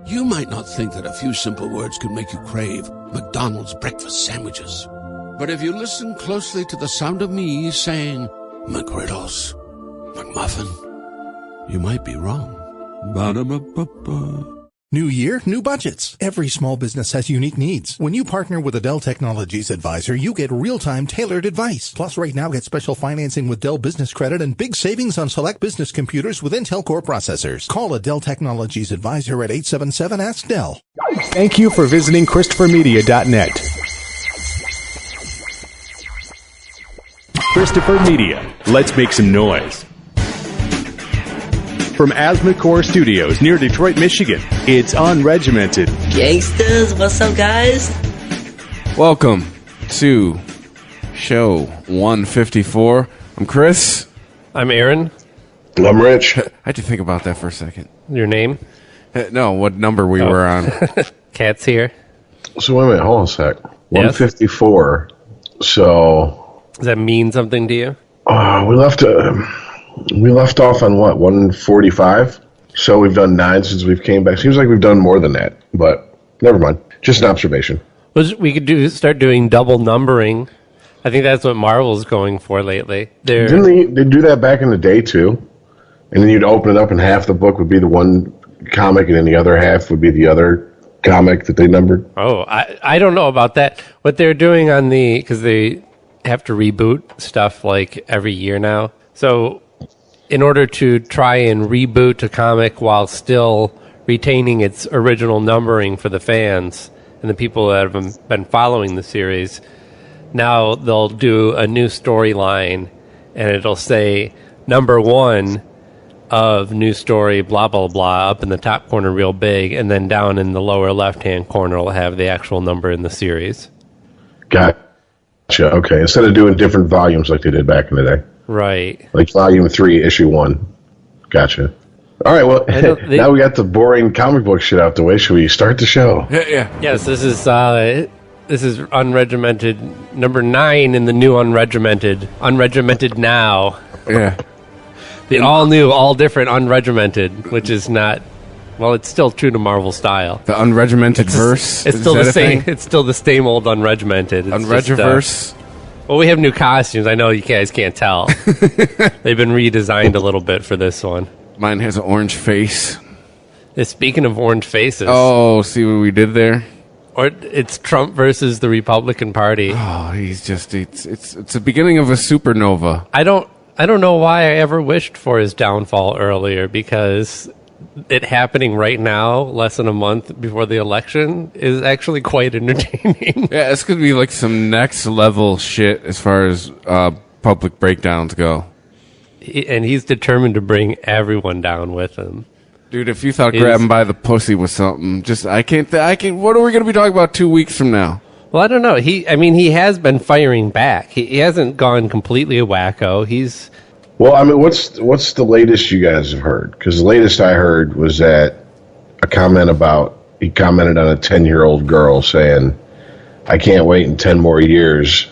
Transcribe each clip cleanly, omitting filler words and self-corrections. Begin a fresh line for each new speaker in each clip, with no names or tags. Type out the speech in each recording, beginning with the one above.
You might not think that a few simple words can make you crave McDonald's breakfast sandwiches. But if you listen closely to the sound of me saying McGriddles, McMuffin, you might be wrong. Ba-da-ba-ba-ba.
New year, new budgets. Every small business has unique needs. When you partner with a Dell Technologies advisor, you get real-time tailored advice. Plus, right now, get special financing with Dell Business Credit and big savings on select business computers with Intel Core processors. Call a Dell Technologies advisor at 877-ASK-DELL.
Thank you for visiting ChristopherMedia.net. Christopher Media. Let's make some noise. From Asthmacore Studios near Detroit, Michigan, it's Unregimented.
Gangsters, what's up, guys?
Welcome to show 154. I'm Chris.
I'm Aaron.
I'm Rich.
I had to think about that for a second.
Your name?
No, what number we were on.
Cat's here.
So wait a minute, hold on a sec. 154. So
does that mean something to you?
We left off on what, 145? So we've done 9 since we've came back. Seems like we've done more than that, but never mind. Just an observation.
We could start doing double numbering. I think that's what Marvel's going for lately.
Didn't they do that back in the day too? And then you'd open it up and half the book would be the one comic and then the other half would be the other comic that they numbered?
Oh, I don't know about that. What they're doing on because they have to reboot stuff like every year now. So in order to try and reboot a comic while still retaining its original numbering for the fans and the people that have been following the series, now they'll do a new storyline and it'll say number 1 of new story, blah, blah, blah, up in the top corner real big, and then down in the lower left-hand corner it'll have the actual number in the series.
Gotcha. Okay. Instead of doing different volumes like they did back in the day.
Right.
Like volume 3, issue 1. Gotcha. All right, well, now we got the boring comic book shit out the way. Should we start the show?
Yeah.
Yes, this is Unregimented, number 9 in the new Unregimented. Unregimented now.
Yeah.
The all-new, all-different Unregimented, which is not... Well, it's still true to Marvel style.
The Unregimented verse?
It's still the same. It's still the same old Unregimented.
Unregiverse?
Well, we have new costumes. I know you guys can't tell. They've been redesigned a little bit for this one.
Mine has an orange face.
Speaking of orange faces.
Oh, see what we did there?
Or it's Trump versus the Republican Party.
Oh, he's just... It's the beginning of a supernova.
I don't know why I ever wished for his downfall earlier, because it happening right now, less than a month before the election, is actually quite entertaining.
Yeah, it's going to be like some next level shit as far as public breakdowns go.
And he's determined to bring everyone down with him.
Dude, if you thought grabbing by the pussy was something, I can't, what are we going to be talking about 2 weeks from now?
Well, I don't know. He has been firing back. He hasn't gone completely a wacko.
Well, I mean, what's the latest you guys have heard? Because the latest I heard was that he commented on a 10-year-old girl saying, "I can't wait in 10 more years,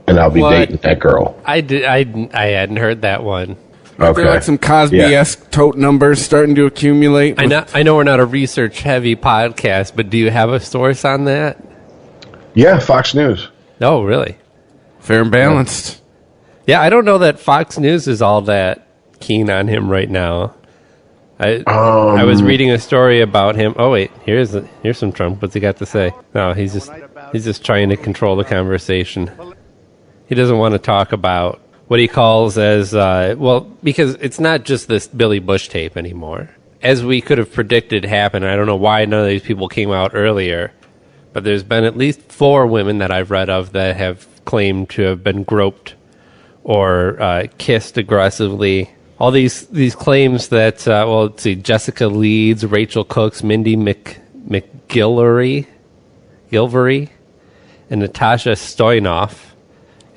and I'll be dating that girl."
I hadn't heard that one.
Okay.
Like some Cosby-esque tote numbers starting to accumulate.
I know we're not a research-heavy podcast, but do you have a source on that?
Yeah, Fox News.
Oh, really?
Fair and balanced.
Yeah, I don't know that Fox News is all that keen on him right now. I was reading a story about him. Oh wait, here's some Trump. What's he got to say? No, he's just trying to control the conversation. He doesn't want to talk about what he calls as because it's not just this Billy Bush tape anymore. As we could have predicted happened. I don't know why none of these people came out earlier, but there's been at least 4 women that I've read of that have claimed to have been groped or kissed aggressively. All these claims that, let's see, Jessica Leeds, Rachel Cooks, Mindy McGilvery, and Natasha Stoyanov.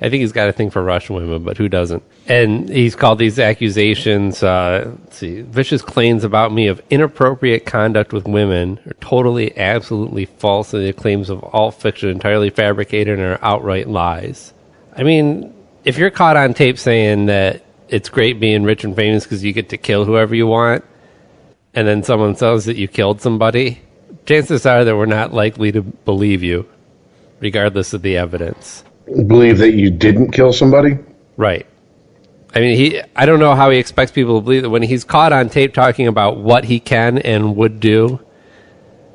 I think he's got a thing for Russian women, but who doesn't? And he's called these accusations, vicious claims about me of inappropriate conduct with women are totally, absolutely false, and the claims of all fiction entirely fabricated and are outright lies. I mean, if you're caught on tape saying that it's great being rich and famous because you get to kill whoever you want, and then someone says that you killed somebody, chances are that we're not likely to believe you, regardless of the evidence.
Believe that you didn't kill somebody?
Right. I mean, I don't know how he expects people to believe that when he's caught on tape talking about what he can and would do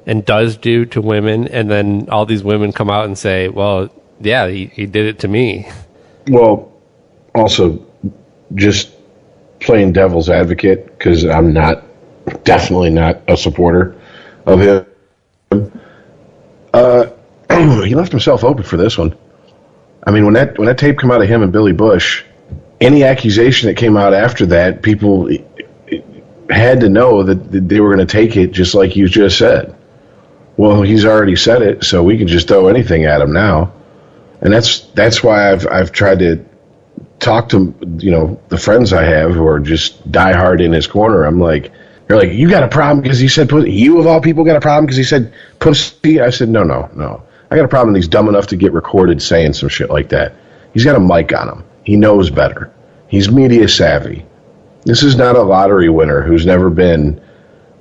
and does do to women, and then all these women come out and say, well, yeah, he did it to me.
Well, also, just playing devil's advocate, because I'm definitely not a supporter of him. He left himself open for this one. I mean, when that tape came out of him and Billy Bush, any accusation that came out after that, people had to know that they were going to take it just like you just said. Well, he's already said it, so we can just throw anything at him now. And that's why I've tried to talk to, the friends I have who are just diehard in his corner. I'm like, they're like, you got a problem because he said pussy? You of all people got a problem because he said pussy? I said, no. I got a problem that he's dumb enough to get recorded saying some shit like that. He's got a mic on him. He knows better. He's media savvy. This is not a lottery winner who's never been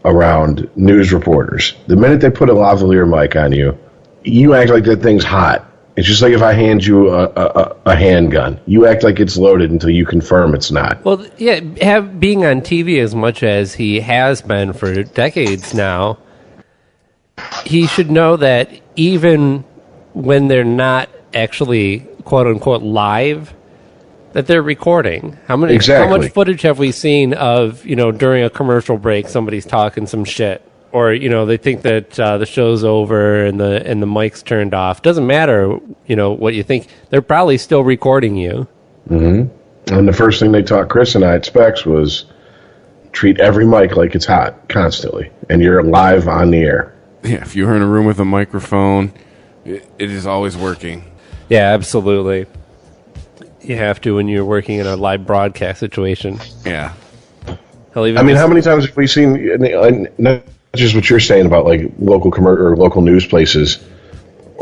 around news reporters. The minute they put a lavalier mic on you, you act like that thing's hot. It's just like if I hand you a handgun. You act like it's loaded until you confirm it's not.
Well, yeah, being on TV as much as he has been for decades now, he should know that even when they're not actually quote-unquote live, that they're recording. How much footage have we seen of, during a commercial break, somebody's talking some shit, or they think that the show's over and the mic's turned off. Doesn't matter, what you think. They're probably still recording you.
Mm-hmm. And the first thing they taught Chris and I at Specs was treat every mic like it's hot constantly, and you're live on the air.
Yeah, if you're in a room with a microphone, it is always working.
Yeah, absolutely. You have to when you're working in a live broadcast situation.
Yeah.
How many times have we seen, not just what you're saying about like local news places,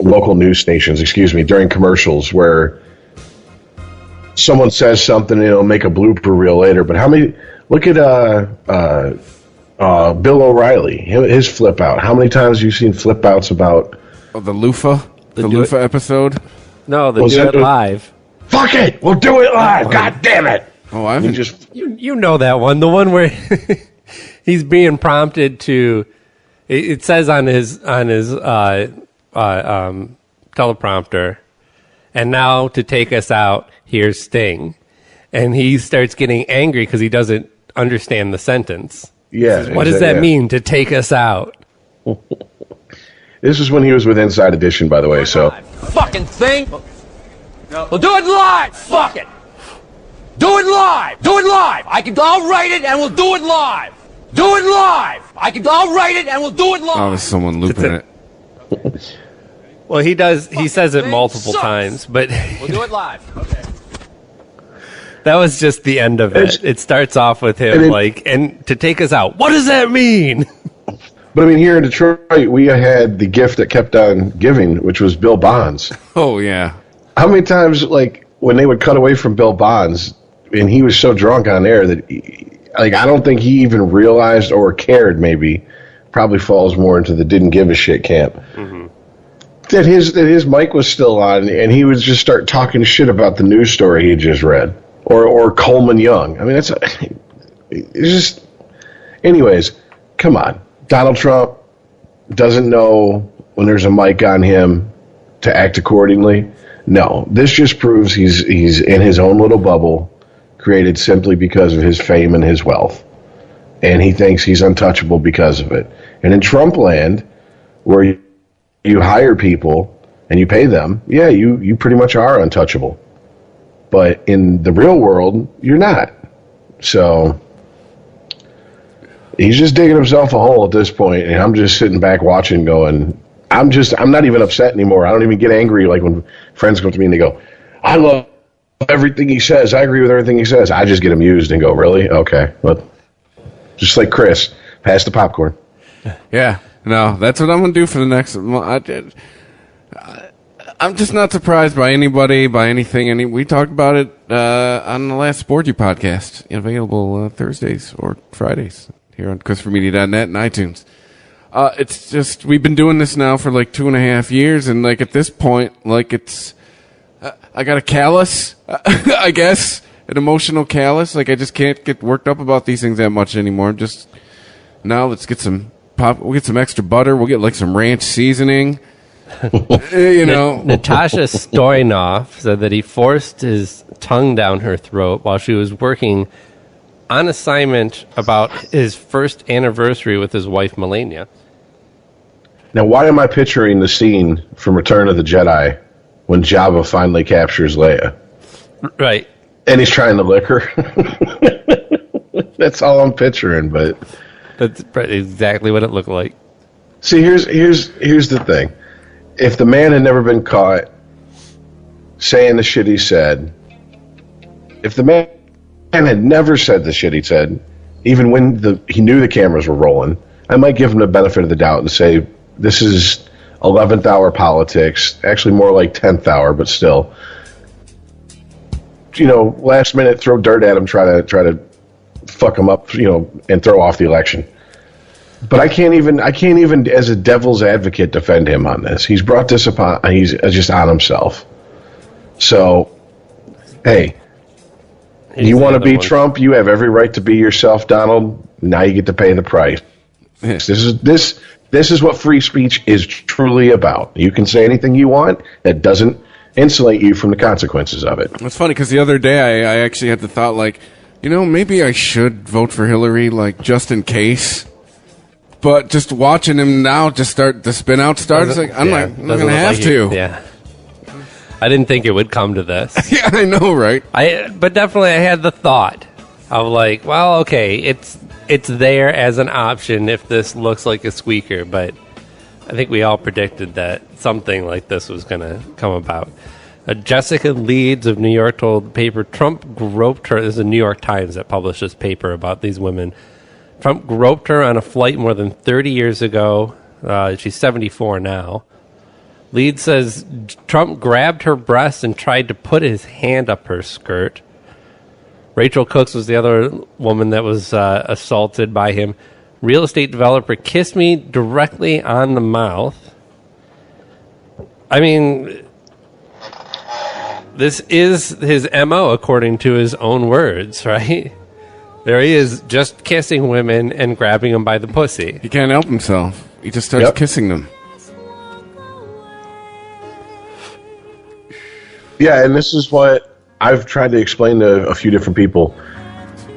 local news stations, during commercials where someone says something and it'll make a blooper reel later. But look at Bill O'Reilly, his flip out. How many times have you seen flip outs about
the loofah? The loofah episode?
No, the Do It Live.
Fuck it! We'll do it live! God damn it!
Oh, I haven't
You know that one. The one where he's being prompted to... It says on his teleprompter, and now to take us out, here's Sting. And he starts getting angry because he doesn't understand the sentence.
Yeah.
What does that mean, to take us out?
This is when he was with Inside Edition, by the way, so...
Fucking thing! We'll do it live! Fuck it! Do it live! Do it live! I'll write it and we'll do it live! Do it live! I'll write it and we'll do it live!
Oh, there's someone looping it.
Well, he does. He says it multiple times, but...
We'll do it live. Okay.
That was just the end of it. It starts off with him and to take us out. What does that mean?
But I mean, here in Detroit, we had the gift that kept on giving, which was Bill Bonds.
Oh, yeah.
How many times, when they would cut away from Bill Bonds, and he was so drunk on air that, I don't think he even realized or cared, maybe, probably falls more into the didn't give a shit camp, that his mic was still on, and he would just start talking shit about the news story he had just read, or Coleman Young. I mean, it's just... Anyways, come on. Donald Trump doesn't know when there's a mic on him to act accordingly. No, this just proves he's in his own little bubble, created simply because of his fame and his wealth. And he thinks he's untouchable because of it. And in Trump land, where you hire people and you pay them, yeah, you pretty much are untouchable. But in the real world, you're not. So... he's just digging himself a hole at this point, and I'm just sitting back watching going, I'm not even upset anymore. I don't even get angry like when friends come to me and they go, I love everything he says. I agree with everything he says. I just get amused and go, really? Okay. Well, just like Chris, pass the popcorn.
Yeah. No, that's what I'm going to do for the next... I'm just not surprised by anybody, by anything. We talked about it on the last Sport You podcast, available Thursdays or Fridays. here on ChristopherMedia.net and iTunes. It's just, we've been doing this now for like 2.5 years, and like at this point, like it's, I got a callus, I guess, an emotional callus. Like I just can't get worked up about these things that much anymore. Just now, let's get we'll get some extra butter. We'll get like some ranch seasoning. You know,
Natasha Stoyanov said that he forced his tongue down her throat while she was working on assignment about his first anniversary with his wife Melania.
Now, why am I picturing the scene from Return of the Jedi when Jabba finally captures Leia?
Right.
And he's trying to lick her. That's all I'm picturing, but
that's exactly what it looked like.
See, here's the thing. If the man had never been caught saying the shit he said, if the man had never said the shit he said, even when he knew the cameras were rolling, I might give him the benefit of the doubt and say, this is 11th hour politics, actually more like 10th hour, but still. You know, last minute throw dirt at him, try to fuck him up, you know, and throw off the election. But I can't even as a devil's advocate defend him on this. He's brought this upon, he's just on himself. So, hey, you want to be Trump? You have every right to be yourself, Donald. Now you get to pay the price. This is what free speech is truly about. You can say anything you want that doesn't insulate you from the consequences of it.
It's funny because the other day I actually had the thought, like, you know, maybe I should vote for Hillary, like, just in case. But just watching him now just start the spin out start, it's like, I'm not going to have to.
Yeah. I didn't think it would come to this.
Yeah, I know, right?
But definitely I had the thought of like, well, okay, it's there as an option if this looks like a squeaker, but I think we all predicted that something like this was going to come about. Jessica Leeds of New York told the paper Trump groped her. This is the New York Times that published this paper about these women. Trump groped her on a flight more than 30 years ago. She's 74 now. Leeds says Trump grabbed her breast and tried to put his hand up her skirt. Rachel Cooks was the other woman that was assaulted by him. Real estate developer kissed me directly on the mouth. I mean, this is his MO according to his own words, right? There he is, just kissing women and grabbing them by the pussy.
He can't help himself. He just starts kissing them.
Yeah, and this is what I've tried to explain to a few different people.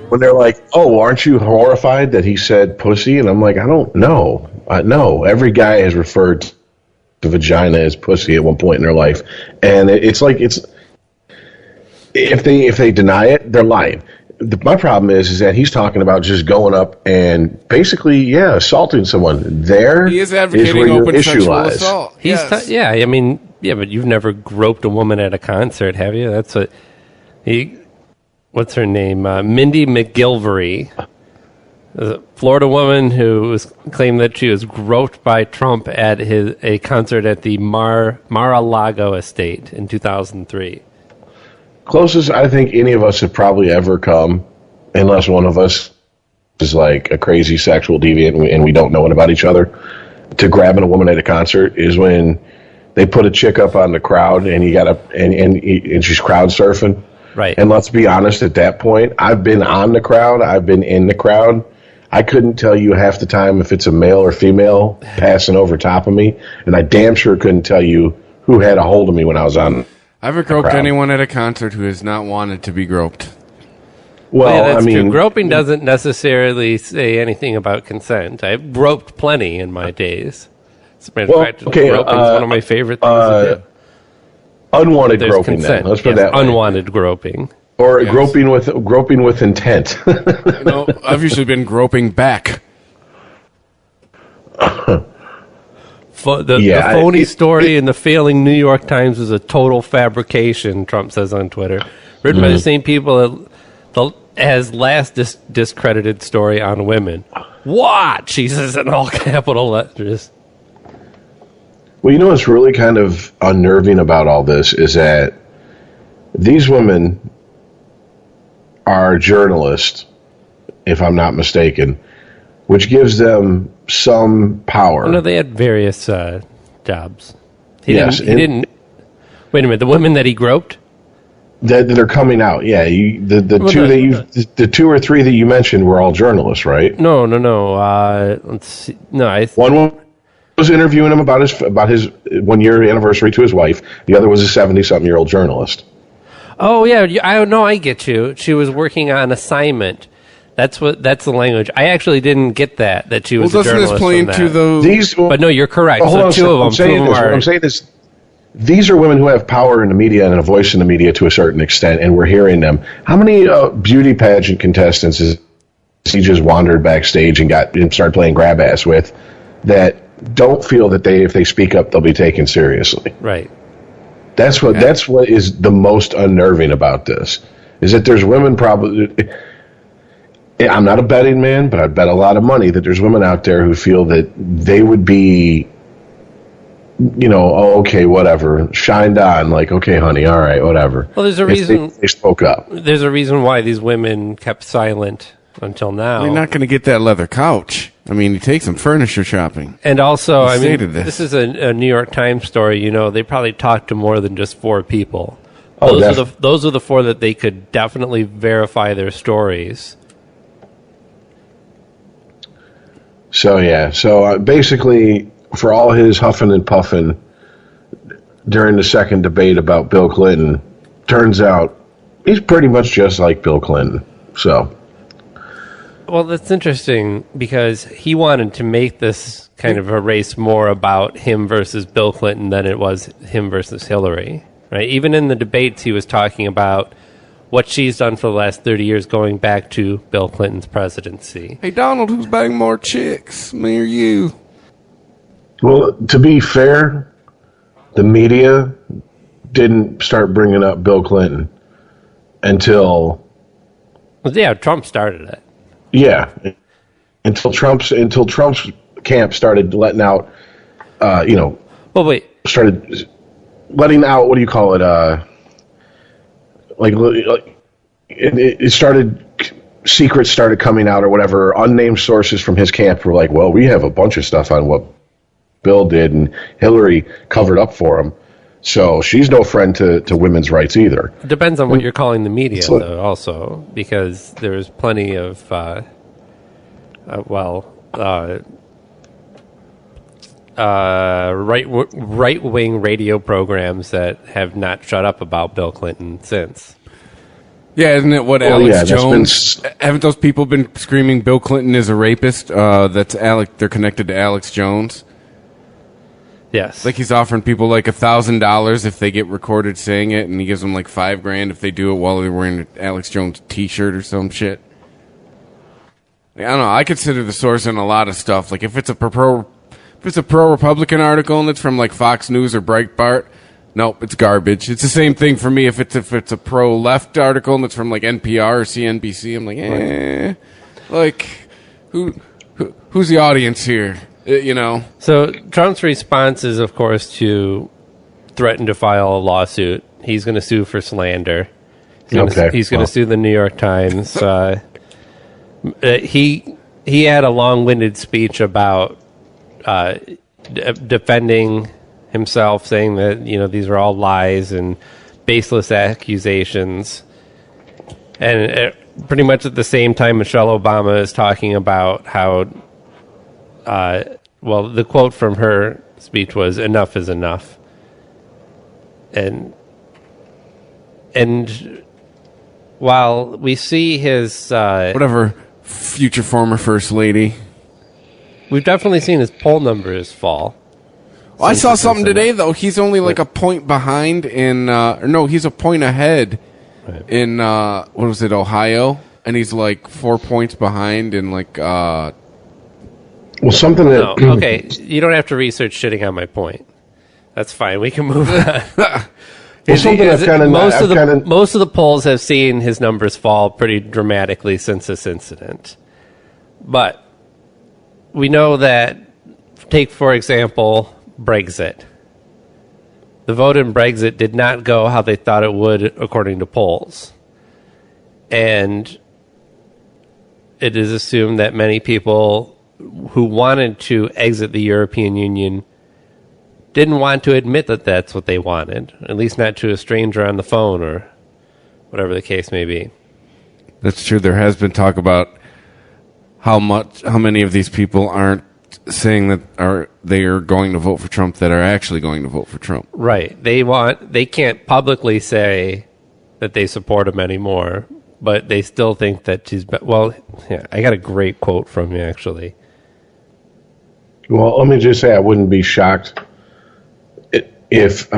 When they're like, oh, aren't you horrified that he said pussy? And I'm like, I don't know. No, every guy has referred to vagina as pussy at one point in their life. And it's like, if they deny it, they're lying. My problem is that he's talking about just going up and basically, assaulting someone.
He is advocating open sexual assault.
But you've never groped a woman at a concert, have you? That's what what's her name? Mindy McGilvery, a Florida woman who claimed that she was groped by Trump at a concert at the Mar-a-Lago estate in 2003.
Closest I think any of us have probably ever come, unless one of us is like a crazy sexual deviant and we don't know it about each other, to grabbing a woman at a concert is when they put a chick up on the crowd and and she's crowd surfing.
Right.
And let's be honest, at that point, I've been on the crowd, I've been in the crowd. I couldn't tell you half the time if it's a male or female passing over top of me, and I damn sure couldn't tell you who had a hold of me when I was on.
I've ever groped anyone at a concert who has not wanted to be groped.
Well, that's true. Groping doesn't necessarily say anything about consent. I've groped plenty in my days. Groping is one of my favorite things to do.
Unwanted groping,
consent.
Then. Let's put that way.
Unwanted groping.
Or groping with intent.
I've usually been groping back.
The phony story in the failing New York Times is a total fabrication, Trump says on Twitter. Written by the same people as last discredited story on women. Watch, he says in all capital letters.
Well, you know what's really kind of unnerving about all this is that these women are journalists, if I'm not mistaken, which gives them some power.
No, they had various jobs. He
Yes,
didn't. Wait a minute. The women that he groped?
That are coming out. Yeah, the two or three that you mentioned were all journalists, right?
No. Let's see. No,
One was interviewing him about his 1 year anniversary to his wife. The other was a 70-something-year-old journalist.
Oh yeah, I get you. She was working on assignment. That's the language. I actually didn't get that she was a journalist.
This play into those.
But no, you're correct. So two of them.
I'm saying this. These are women who have power in the media and a voice in the media to a certain extent, and we're hearing them. How many beauty pageant contestants has he just wandered backstage and started playing grab ass with that don't feel that if they speak up, they'll be taken seriously?
Right.
That's what is the most unnerving about this, is that there's women probably. I'm not a betting man, but I bet a lot of money that there's women out there who feel that they would be, okay, whatever, shined on, like, okay, honey, all right, whatever.
Well, there's a reason
they spoke up.
There's a reason why these women kept silent until now.
You're not going to get that leather couch. I mean, you take some furniture shopping.
And also, this is a New York Times story. They probably talked to more than just 4 people. Those are the 4 that they could definitely verify their stories.
So basically, for all his huffing and puffing during the second debate about Bill Clinton, turns out he's pretty much just like Bill Clinton. So,
well, that's interesting because he wanted to make this kind of a race more about him versus Bill Clinton than it was him versus Hillary. Right? Even in the debates, he was talking about what she's done for the last 30 years, going back to Bill Clinton's presidency.
Hey, Donald, who's banging more chicks, me or you?
Well, to be fair, the media didn't start bringing up Bill Clinton until...
Trump started it.
Yeah, until Trump's camp started letting out, started letting out, what do you call it, it started, secrets started coming out or whatever. Unnamed sources from his camp were like, well, we have a bunch of stuff on what Bill did, and Hillary covered up for him. So she's no friend to women's rights either.
It depends on what you're calling the media, though, also, because there's plenty of, right-wing radio programs that have not shut up about Bill Clinton since.
Yeah, isn't it what Alex Jones? Haven't those people been screaming Bill Clinton is a rapist? They're connected to Alex Jones.
Yes,
like he's offering people like $1,000 if they get recorded saying it, and he gives them like $5,000 if they do it while they're wearing an Alex Jones T-shirt or some shit. I don't know. I consider the source in a lot of stuff. Like if it's a pro-Republican article and it's from like Fox News or Breitbart, nope, it's garbage. It's the same thing for me if it's a pro-left article and it's from like NPR or CNBC. I'm like, like who's the audience here?
So Trump's response is, of course, to threaten to file a lawsuit. He's going to sue for slander. He's going to sue the New York Times. He had a long-winded speech about defending himself, saying that these are all lies and baseless accusations. And pretty much at the same time, Michelle Obama is talking about how. The quote from her speech was, "Enough is enough." And while we see his...
whatever, future former first lady.
We've definitely seen his poll numbers fall.
Well, I saw something today, though. He's only like a point behind in... he's a point ahead in, Ohio? And he's like 4 points behind in like...
Well, something that...
okay, you don't have to research shitting on my point. That's fine. We can move on. Most of the polls have seen his numbers fall pretty dramatically since this incident. But we know that, take, for example, Brexit. The vote in Brexit did not go how they thought it would according to polls. And it is assumed that many people who wanted to exit the European Union didn't want to admit that that's what they wanted, at least not to a stranger on the phone or whatever the case may be.
That's true. There has been talk about how many of these people aren't saying that they are going to vote for Trump that are actually going to vote for Trump.
Right. They can't publicly say that they support him anymore, but they still think that she's I got a great quote from you, actually.
Well, let me just say I wouldn't be shocked if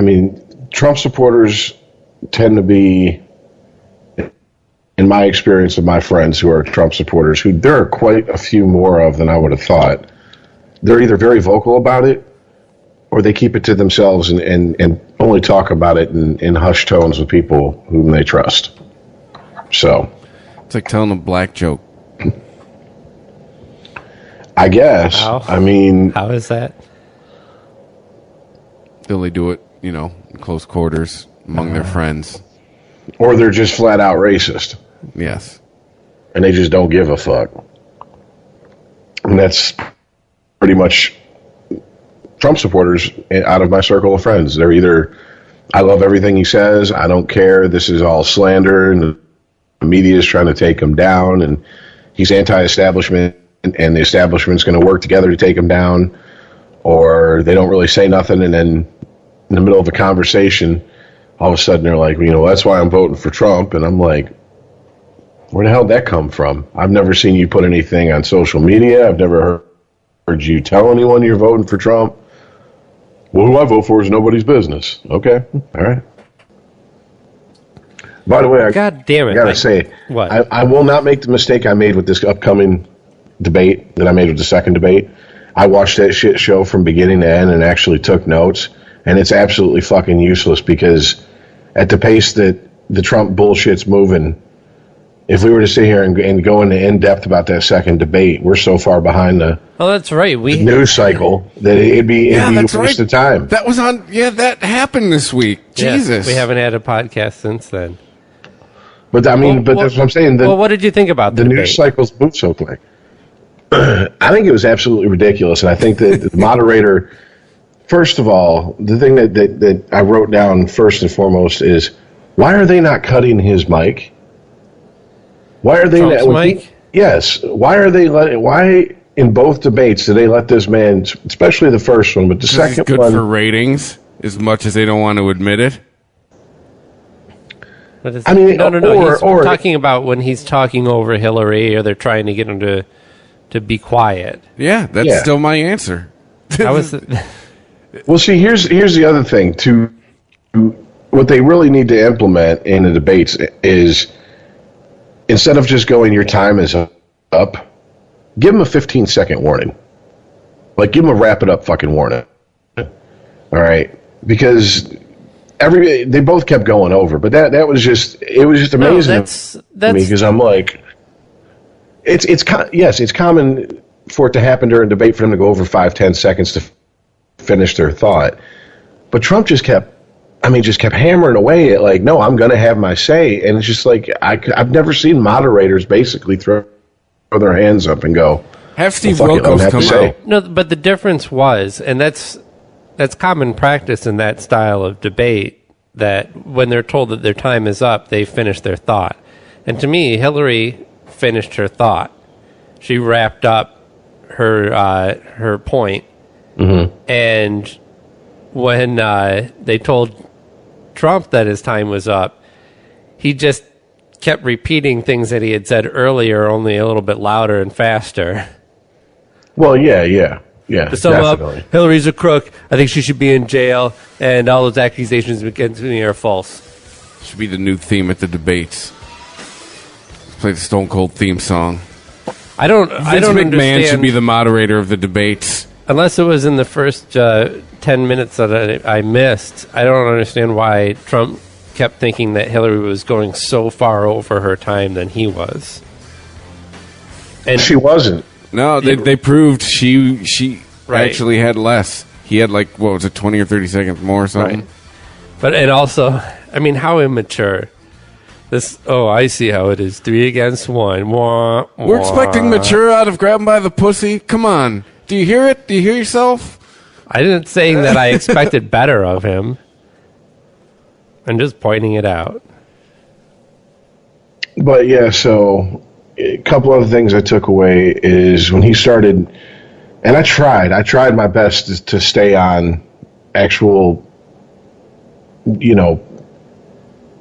Trump supporters tend to be, in my experience of my friends who are Trump supporters, who there are quite a few more of than I would have thought. They're either very vocal about it or they keep it to themselves and only talk about it in hushed tones with people whom they trust. So
it's like telling a black joke.
I guess.
How?
How
is that?
They only do it, in close quarters among their friends.
Or they're just flat out racist.
Yes.
And they just don't give a fuck. And that's pretty much Trump supporters out of my circle of friends. They're either, I love everything he says, I don't care, this is all slander, and the media is trying to take him down, and he's anti-establishment, and the establishment's going to work together to take him down, or they don't really say nothing, and then in the middle of a conversation, all of a sudden they're like, that's why I'm voting for Trump. And I'm like, where the hell did that come from? I've never seen you put anything on social media. I've never heard you tell anyone you're voting for Trump. Well, who I vote for is nobody's business. Okay, all right. By the way,
God damn it!
I gotta say,
what?
I will not make the mistake I made with this upcoming debate that I made with the second debate. I watched that shit show from beginning to end and actually took notes. And it's absolutely fucking useless because at the pace that the Trump bullshit's moving, if we were to sit here and go into in-depth about that second debate, we're so far behind the
that's right.
The news cycle that it'd be a waste of time.
That was that happened this week. Jesus.
We haven't had a podcast since then.
But that's what I'm saying.
What did you think about the debate?
News cycles move so quick? I think it was absolutely ridiculous, and I think that the moderator... First of all, the thing that I wrote down first and foremost is, why are they not cutting his mic? Why are they
Trump's
not?
mic?
Yes. Why are they why in both debates do they let this man, especially the first one, but the second
good
one,
for ratings as much as they don't want to admit it?
No. He's talking about when he's talking over Hillary, or they're trying to get him to be quiet.
Yeah, that's still my answer.
How was it?
Well, see, here's the other thing. What they really need to implement in the debates is, instead of just going, your time is up, give them a 15-second warning. Like, give them a wrap-it-up fucking warning. All right? Because they both kept going over. But that was just amazing to me, because I'm like, it's common for it to happen during a debate for them to go over 5-10 seconds to finish their thought. But Trump just kept hammering away at, like, no, I'm going to have my say. And it's just like, I've never seen moderators basically throw their hands up and go,
have Steve Wilkos come out.
No, but the difference was, and that's common practice in that style of debate, that when they're told that their time is up, they finish their thought. And to me, Hillary finished her thought. She wrapped up her point. Mm-hmm. And when they told Trump that his time was up, he just kept repeating things that he had said earlier, only a little bit louder and faster.
Well, yeah.
To sum up, Hillary's a crook. I think she should be in jail, and all those accusations against me are false.
Should be the new theme at the debates. Let's play the Stone Cold theme song.
I don't
McMahon
understand.
Should be the moderator of the debates.
Unless it was in the first 10 minutes that I missed, I don't understand why Trump kept thinking that Hillary was going so far over her time than he was. And
she wasn't.
No, they proved she actually had less. He had, like, what was it, 20 or 30 seconds more or something?
Right. But, and also, I mean, how immature. I see how it is. 3 against 1. Wah, wah.
We're expecting mature out of grab him by the pussy. Come on. Do you hear it? Do you hear yourself?
I didn't say that I expected better of him. I'm just pointing it out.
But yeah, so a couple other things I took away is when he started, and I tried my best to stay on actual,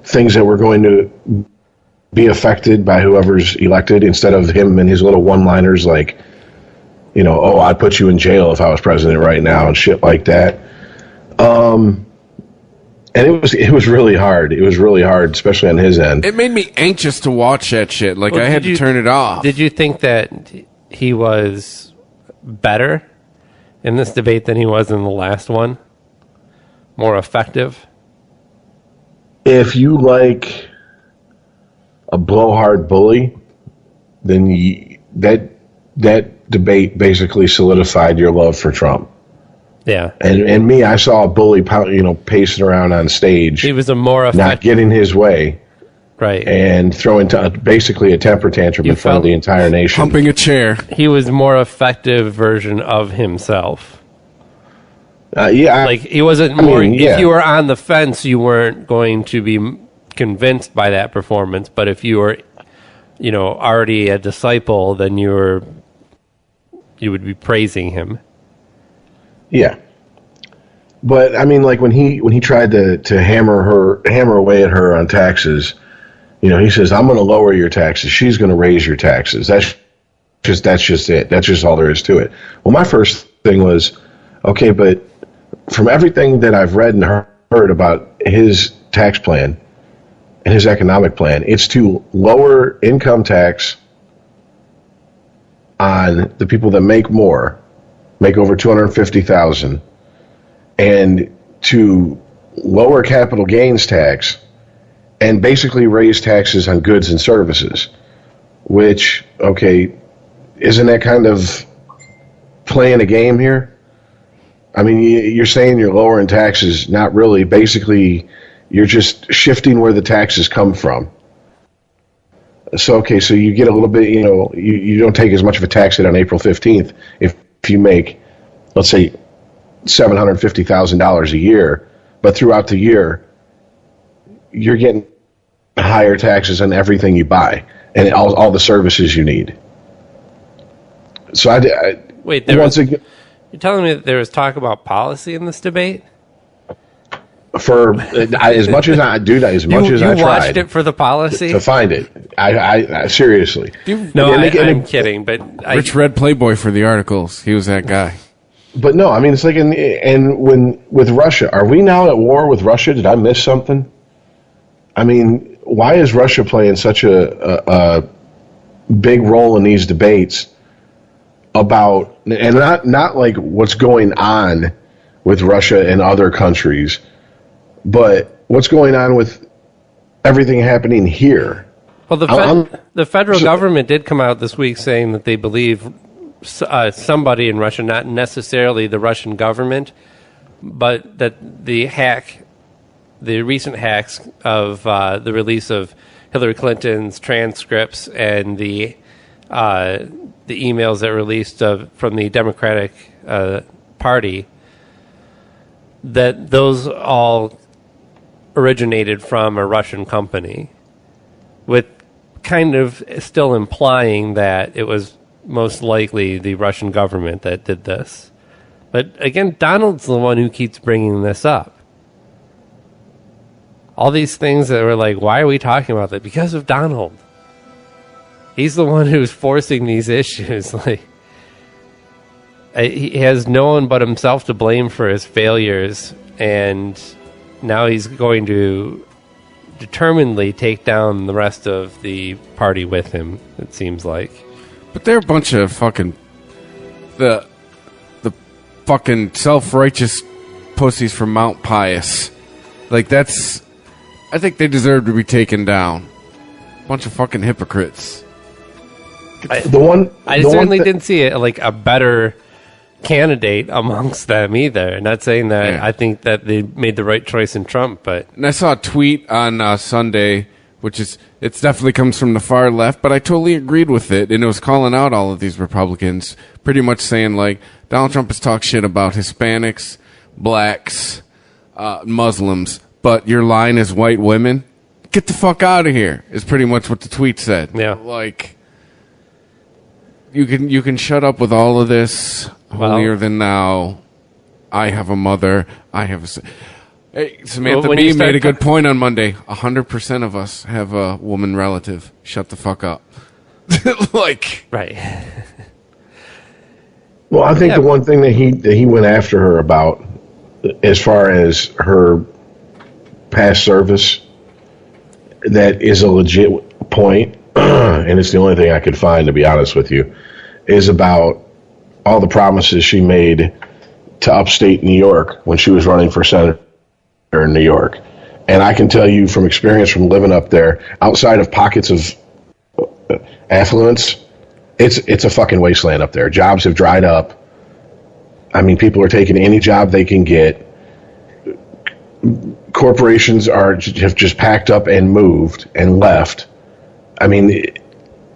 things that were going to be affected by whoever's elected instead of him and his little one-liners like, I'd put you in jail if I was president right now and shit like that. And it was really hard. It was really hard, especially on his end.
It made me anxious to watch that shit. Like, I had to turn it off.
Did you think that he was better in this debate than he was in the last one? More effective?
If you like a blowhard bully, then that debate basically solidified your love for Trump.
Yeah.
And me, I saw a bully, pacing around on stage.
He was a more effective,
not getting his way.
Right.
And throwing basically a temper tantrum in front of the entire nation.
Humping a chair.
He was a more effective version of himself.
Yeah.
He wasn't more... If you were on the fence, you weren't going to be convinced by that performance. But if you were, already a disciple, then you would be praising him.
Yeah. But when he tried to hammer away at her on taxes, he says, I'm going to lower your taxes. She's going to raise your taxes. That's just it. That's just all there is to it. Well, my first thing was, okay, but from everything that I've read and heard about his tax plan and his economic plan, it's to lower income tax on the people that make over $250,000, and to lower capital gains tax and basically raise taxes on goods and services, which, okay, isn't that kind of playing a game here? I mean, you're saying you're lowering taxes, not really. Basically, you're just shifting where the taxes come from. So, okay, so you get a little bit, you don't take as much of a tax hit on April 15th if you make, let's say, $750,000 a year, but throughout the year, you're getting higher taxes on everything you buy and all the services you need. So
wait, you're telling me that there was talk about policy in this debate?
For as much as I do, as much as I tried,
you watched it for the policy
to find it. I seriously.
I'm kidding, but
Rich read Playboy for the articles. He was that guy.
But no, I mean, it's like, with Russia, are we now at war with Russia? Did I miss something? I mean, why is Russia playing such a big role in these debates about, and not like what's going on with Russia and other countries, but what's going on with everything happening here?
Well, the federal government did come out this week saying that they believe somebody in Russia, not necessarily the Russian government, but that the recent hacks of the release of Hillary Clinton's transcripts and the emails that were released from the Democratic Party, that those all originated from a Russian company, with kind of still implying that it was most likely the Russian government that did this. But again, Donald's the one who keeps bringing this up. All these things that were like, why are we talking about that? Because of Donald. He's the one who's forcing these issues. Like, he has no one but himself to blame for his failures, and now he's going to determinedly take down the rest of the party with him, it seems like.
But they're a bunch of fucking the fucking self-righteous pussies from Mount Pius. Like, I think they deserve to be taken down. Bunch of fucking hypocrites.
I certainly didn't see it like a better candidate amongst them either. Not saying that I think that they made the right choice in Trump, but...
And I saw a tweet on Sunday which is, it's definitely comes from the far left, but I totally agreed with it, and it was calling out all of these Republicans, pretty much saying, like, Donald Trump has talked shit about Hispanics, blacks, Muslims, but your line is white women? Get the fuck out of here, is pretty much what the tweet said.
Yeah.
Like, you can shut up with all of this, holier than thou, I have a mother, I have a... Hey, Samantha B made a good point on Monday. 100% of us have a woman relative. Shut the fuck up. Like,
right.
Well, I think the one thing that he went after her about, as far as her past service, that is a legit point, and it's the only thing I could find, to be honest with you, is about all the promises she made to upstate New York when she was running for senator in New York. And I can tell you from experience from living up there, outside of pockets of affluence, it's a fucking wasteland up there. Jobs have dried up. I mean, people are taking any job they can get. Corporations have just packed up and moved and left. I mean,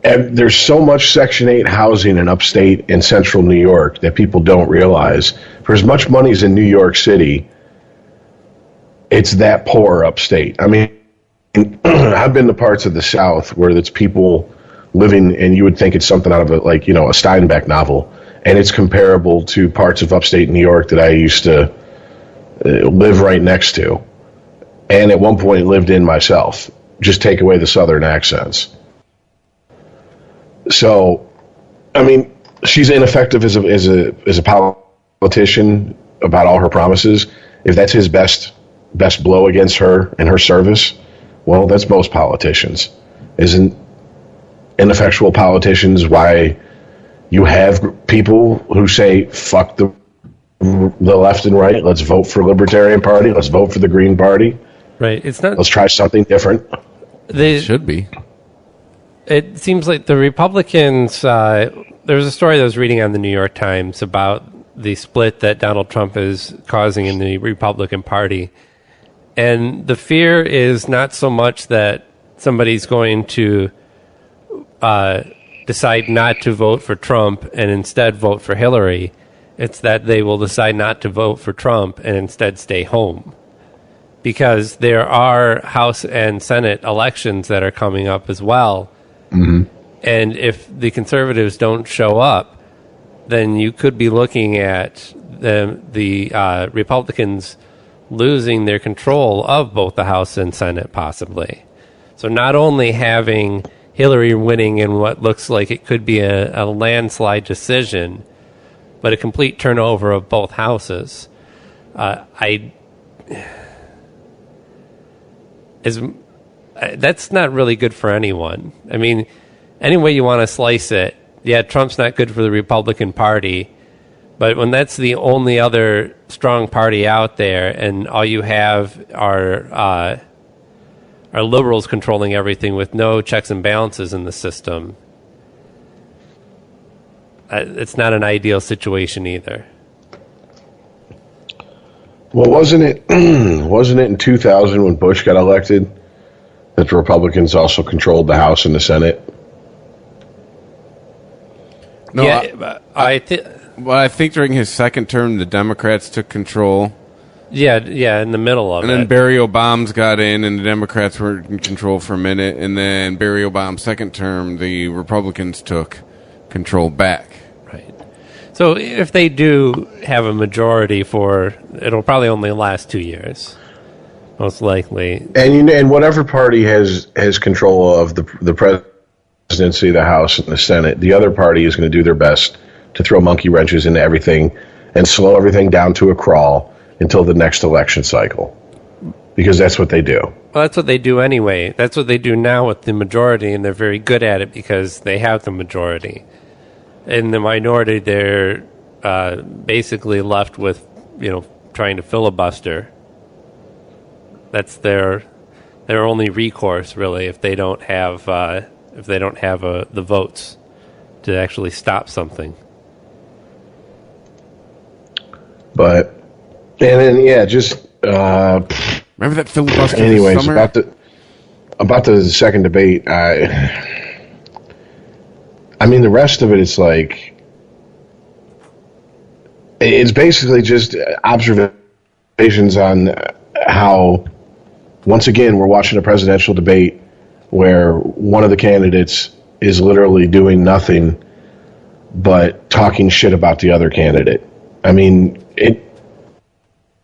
there's so much Section 8 housing in upstate and central New York that people don't realize. For as much money as in New York City, it's that poor upstate. I mean, I've been to parts of the South where it's people living, and you would think it's something out of a Steinbeck novel, and it's comparable to parts of upstate New York that I used to live right next to, and at one point lived in myself. Just take away the Southern accents. So, I mean, she's ineffective as a politician about all her promises. If that's his best blow against her and her service, well, that's most politicians. Isn't ineffectual politicians why you have people who say, fuck the left and right, let's vote for Libertarian Party, let's vote for the Green Party.
Right. It's not.
Let's try something different.
It should be.
It seems like the Republicans, there was a story that I was reading on the New York Times about the split that Donald Trump is causing in the Republican Party. And the fear is not so much that somebody's going to decide not to vote for Trump and instead vote for Hillary. It's that they will decide not to vote for Trump and instead stay home. Because there are House and Senate elections that are coming up as well. Mm-hmm. And if the conservatives don't show up, then you could be looking at the Republicans losing their control of both the House and Senate, possibly. So not only having Hillary winning in what looks like it could be a landslide decision, but a complete turnover of both houses. That's not really good for anyone. I mean, any way you want to slice it, yeah, Trump's not good for the Republican Party, but when that's the only other strong party out there and all you have are liberals controlling everything with no checks and balances in the system, it's not an ideal situation either.
Well, wasn't it in 2000 when Bush got elected that the Republicans also controlled the House and the Senate?
No,
yeah, I
think during his second term, the Democrats took control.
Yeah, in the middle of it.
And then Barry Obama got in, and the Democrats were in control for a minute. And then Barry Obama's second term, the Republicans took control back.
Right. So if they do have a majority it'll probably only last 2 years, most likely.
And whatever party has control of the presidency, the House, and the Senate, the other party is going to do their best to throw monkey wrenches into everything and slow everything down to a crawl until the next election cycle, because that's what they do.
Well, that's what they do anyway. That's what they do now with the majority, and they're very good at it because they have the majority. In the minority, they're basically left with, trying to filibuster. That's their only recourse, really, if they don't have the votes to actually stop something.
But and then just
remember that filibuster.
Anyways,
summer?
about the about the second debate, I mean, the rest of it, it's like, it's basically just observations on how, once again, we're watching a presidential debate where one of the candidates is literally doing nothing but talking shit about the other candidate. I mean,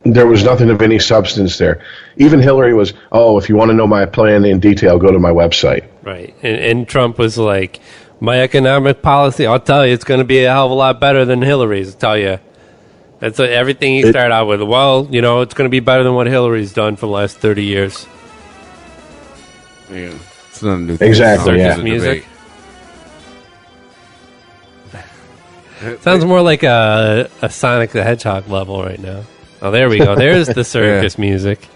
there was nothing of any substance there. Even Hillary was, if you want to know my plan in detail, go to my website.
Right. And Trump was like, my economic policy, I'll tell you, it's going to be a hell of a lot better than Hillary's, I'll tell you. That's everything he started out with. Well, it's going to be better than what Hillary's done for the last 30 years.
Yeah. It's not a new thing.
Exactly, yeah.
Music. Sounds more like a Sonic the Hedgehog level right now. Oh, there we go. There's the circus music.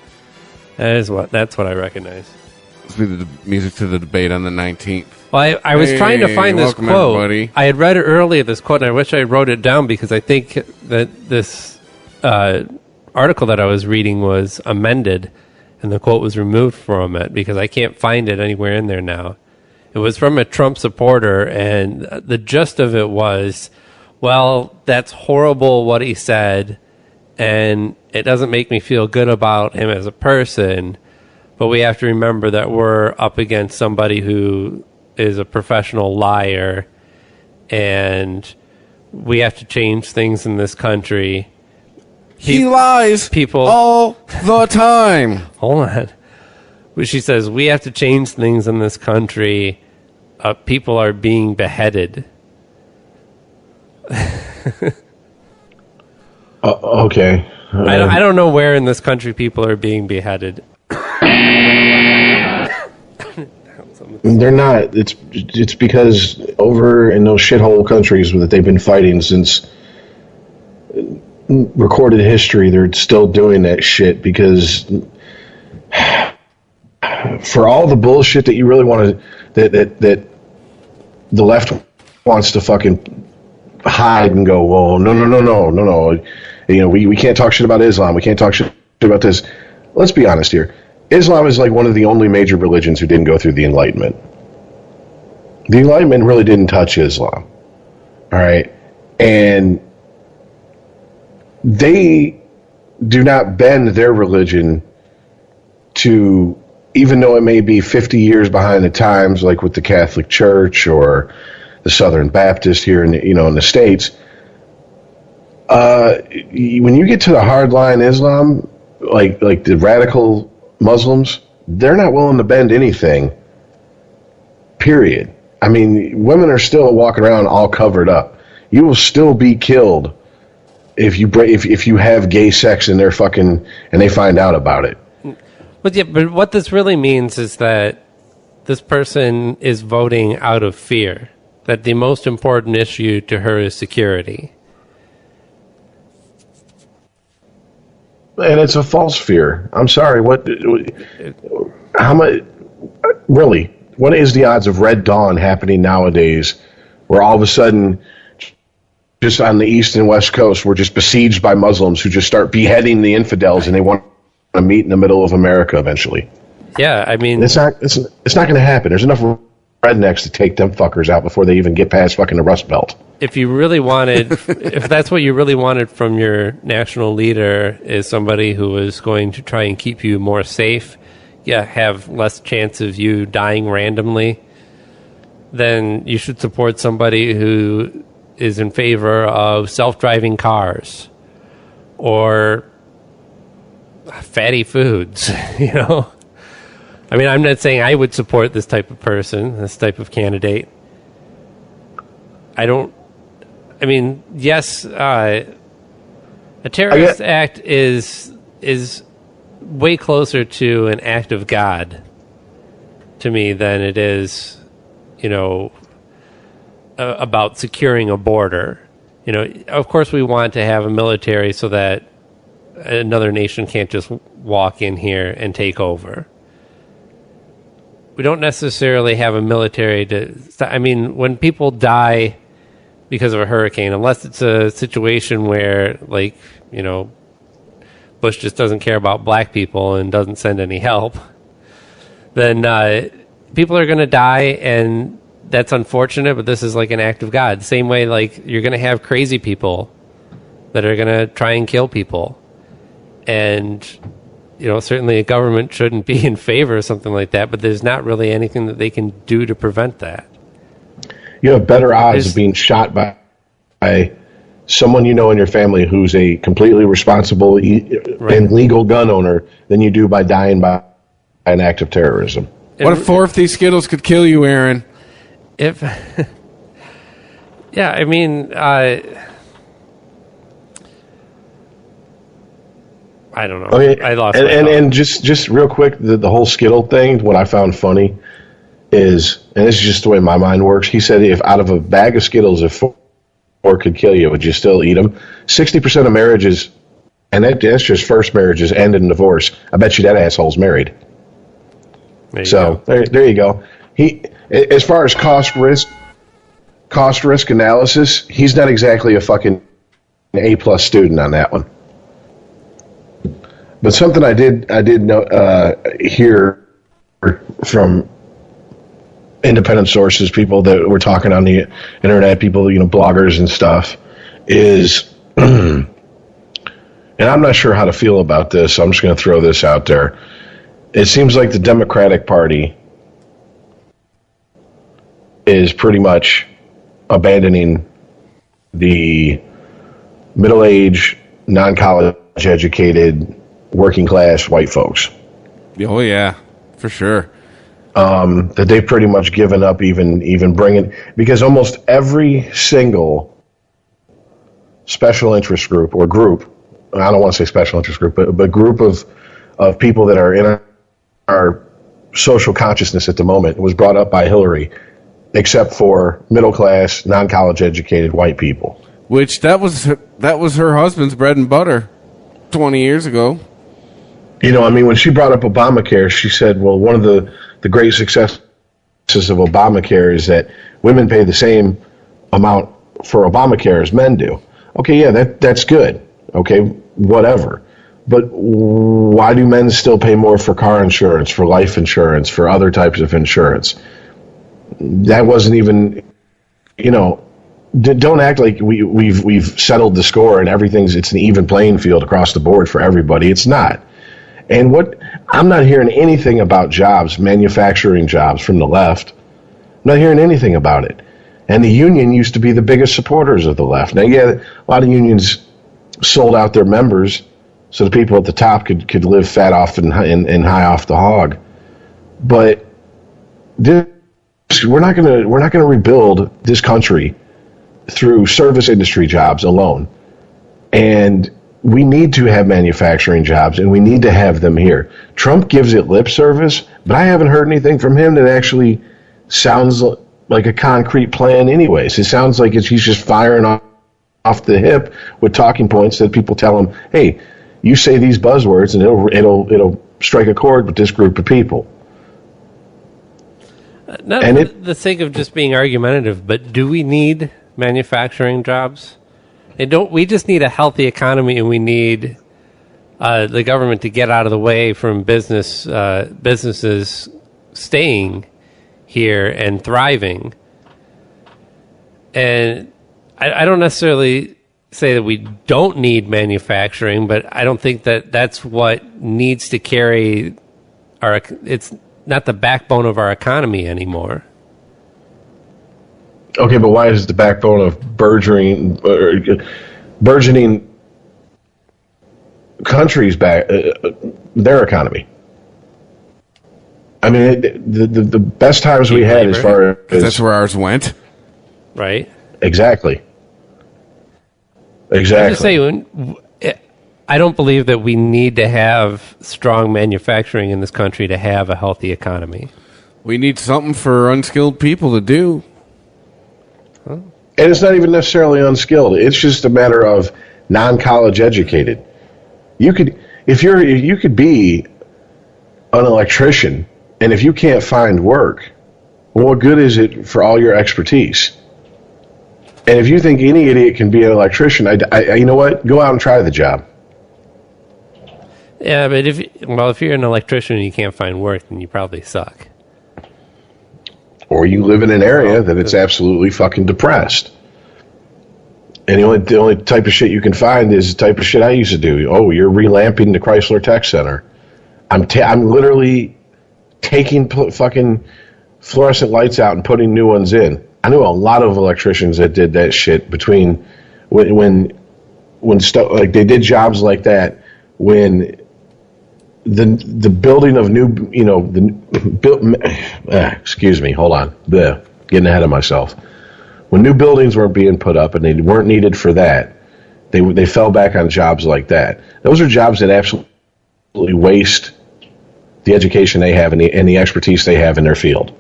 That's what I recognize.
This will be the music to the debate on the 19th.
Well, I was trying to find this quote.
Everybody.
I had read it earlier, this quote, and I wish I wrote it down because I think that this article that I was reading was amended, and the quote was removed from it because I can't find it anywhere in there now. It was from a Trump supporter, and the gist of it was, well, that's horrible what he said, and it doesn't make me feel good about him as a person, but we have to remember that we're up against somebody who is a professional liar, and we have to change things in this country.
He lies
people
all the time.
Hold on. She says, we have to change things in this country. People are being beheaded.
Okay.
I don't know where in this country people are being beheaded.
They're not. It's because over in those shithole countries that they've been fighting since recorded history, they're still doing that shit because for all the bullshit that you really want to that the left wants to fucking hide and go, well, no. We can't talk shit about Islam. We can't talk shit about this. Let's be honest here. Islam is like one of the only major religions who didn't go through the Enlightenment. The Enlightenment really didn't touch Islam. All right? And they do not bend their religion to, even though it may be 50 years behind the times, like with the Catholic Church or the Southern Baptist here in the States, when you get to the hardline Islam, like the radical Muslims, they're not willing to bend anything, period. I mean, women are still walking around all covered up. You will still be killed if you have gay sex in their fucking, and they find out about it.
But what this really means is that this person is voting out of fear, that the most important issue to her is security.
And it's a false fear. I'm sorry. How much? Really? What is the odds of Red Dawn happening nowadays, where all of a sudden, just on the east and west coast, we're just besieged by Muslims who just start beheading the infidels, and they want to meet in the middle of America eventually?
Yeah, I mean,
it's not going to happen. There's enough rednecks to take them fuckers out before they even get past fucking the Rust Belt.
If you really wanted, if that's what you really wanted from your national leader, is somebody who is going to try and keep you more safe, have less chance of you dying randomly, then you should support somebody who is in favor of self-driving cars or fatty foods, I mean, I'm not saying I would support this type of person, this type of candidate. Yes, a terrorist act is way closer to an act of God to me than it is, about securing a border. Of course we want to have a military so that another nation can't just walk in here and take over. We don't necessarily have a military when people die because of a hurricane, unless it's a situation where, Bush just doesn't care about black people and doesn't send any help, then people are going to die, and that's unfortunate, but this is like an act of God. Same way, like, you're going to have crazy people that are going to try and kill people. And, certainly a government shouldn't be in favor of something like that, but there's not really anything that they can do to prevent that.
You have better odds of being shot by someone in your family who's a completely responsible and legal gun owner than you do by dying by an act of terrorism.
What if 4 of these Skittles could kill you, Aaron?
Yeah, I mean, I don't know. I lost my thought.
And just real quick, the whole Skittle thing, what I found funny is, and this is just the way my mind works, he said if out of a bag of Skittles, if 4 could kill you, would you still eat them? 60% of marriages, and that's just first marriages, end in divorce. I bet you that asshole's married. There you go. He, as far as cost risk analysis, he's not exactly a fucking A+ student on that one. But something I did know, hear from independent sources, people that were talking on the internet, people, bloggers and stuff, is, and I'm not sure how to feel about this, so I'm just going to throw this out there. It seems like the Democratic Party is pretty much abandoning the middle-aged, non-college educated, working-class white folks.
Oh, yeah, for sure.
That they've pretty much given up even bringing, because almost every single special interest group, I don't want to say special interest group, but group of people that are in our social consciousness at the moment was brought up by Hillary, except for middle class, non-college educated white people.
Which that was her husband's bread and butter 20 years ago.
When she brought up Obamacare, she said, well, one of the great successes of Obamacare is that women pay the same amount for Obamacare as men do. Okay, yeah, that's good. Okay, whatever. But why do men still pay more for car insurance, for life insurance, for other types of insurance? That wasn't even, don't act like we've settled the score and it's an even playing field across the board for everybody. It's not. And I'm not hearing anything about jobs, manufacturing jobs from the left. I'm not hearing anything about it. And the union used to be the biggest supporters of the left. Now, yeah, a lot of unions sold out their members so the people at the top could live fat off and high off the hog. But we're not gonna rebuild this country through service industry jobs alone. And we need to have manufacturing jobs, and we need to have them here. Trump gives it lip service, but I haven't heard anything from him that actually sounds like a concrete plan anyways. It sounds like he's just firing off the hip with talking points that people tell him, hey, you say these buzzwords and it'll strike a chord with this group of people.
Not for the sake of just being argumentative, but do we need manufacturing jobs? We just need a healthy economy, and we need the government to get out of the way from businesses staying here and thriving. And I don't necessarily say that we don't need manufacturing, but I don't think that that's what needs to carry it's not the backbone of our economy anymore.
Okay, but why is the backbone of burgeoning countries their economy? I mean, the best times we had, as far as
that's where ours went,
right?
Exactly.
I'm just saying, I don't believe that we need to have strong manufacturing in this country to have a healthy economy.
We need something for unskilled people to do.
And it's not even necessarily unskilled. It's just a matter of non-college educated. You could be an electrician, and if you can't find work, well, what good is it for all your expertise? And if you think any idiot can be an electrician, you know what? Go out and try the job.
Yeah, but if you're an electrician and you can't find work, then you probably suck.
Or you live in an area that it's absolutely fucking depressed. And the only type of shit you can find is the type of shit I used to do. Oh, you're relamping the Chrysler Tech Center. I'm literally taking fucking fluorescent lights out and putting new ones in. I knew a lot of electricians that did that shit between when stuff like they did jobs like that when the building of new, excuse me, hold on, getting ahead of myself. When new buildings weren't being put up and they weren't needed for that, they fell back on jobs like that. Those are jobs that absolutely waste the education they have and the expertise they have in their field.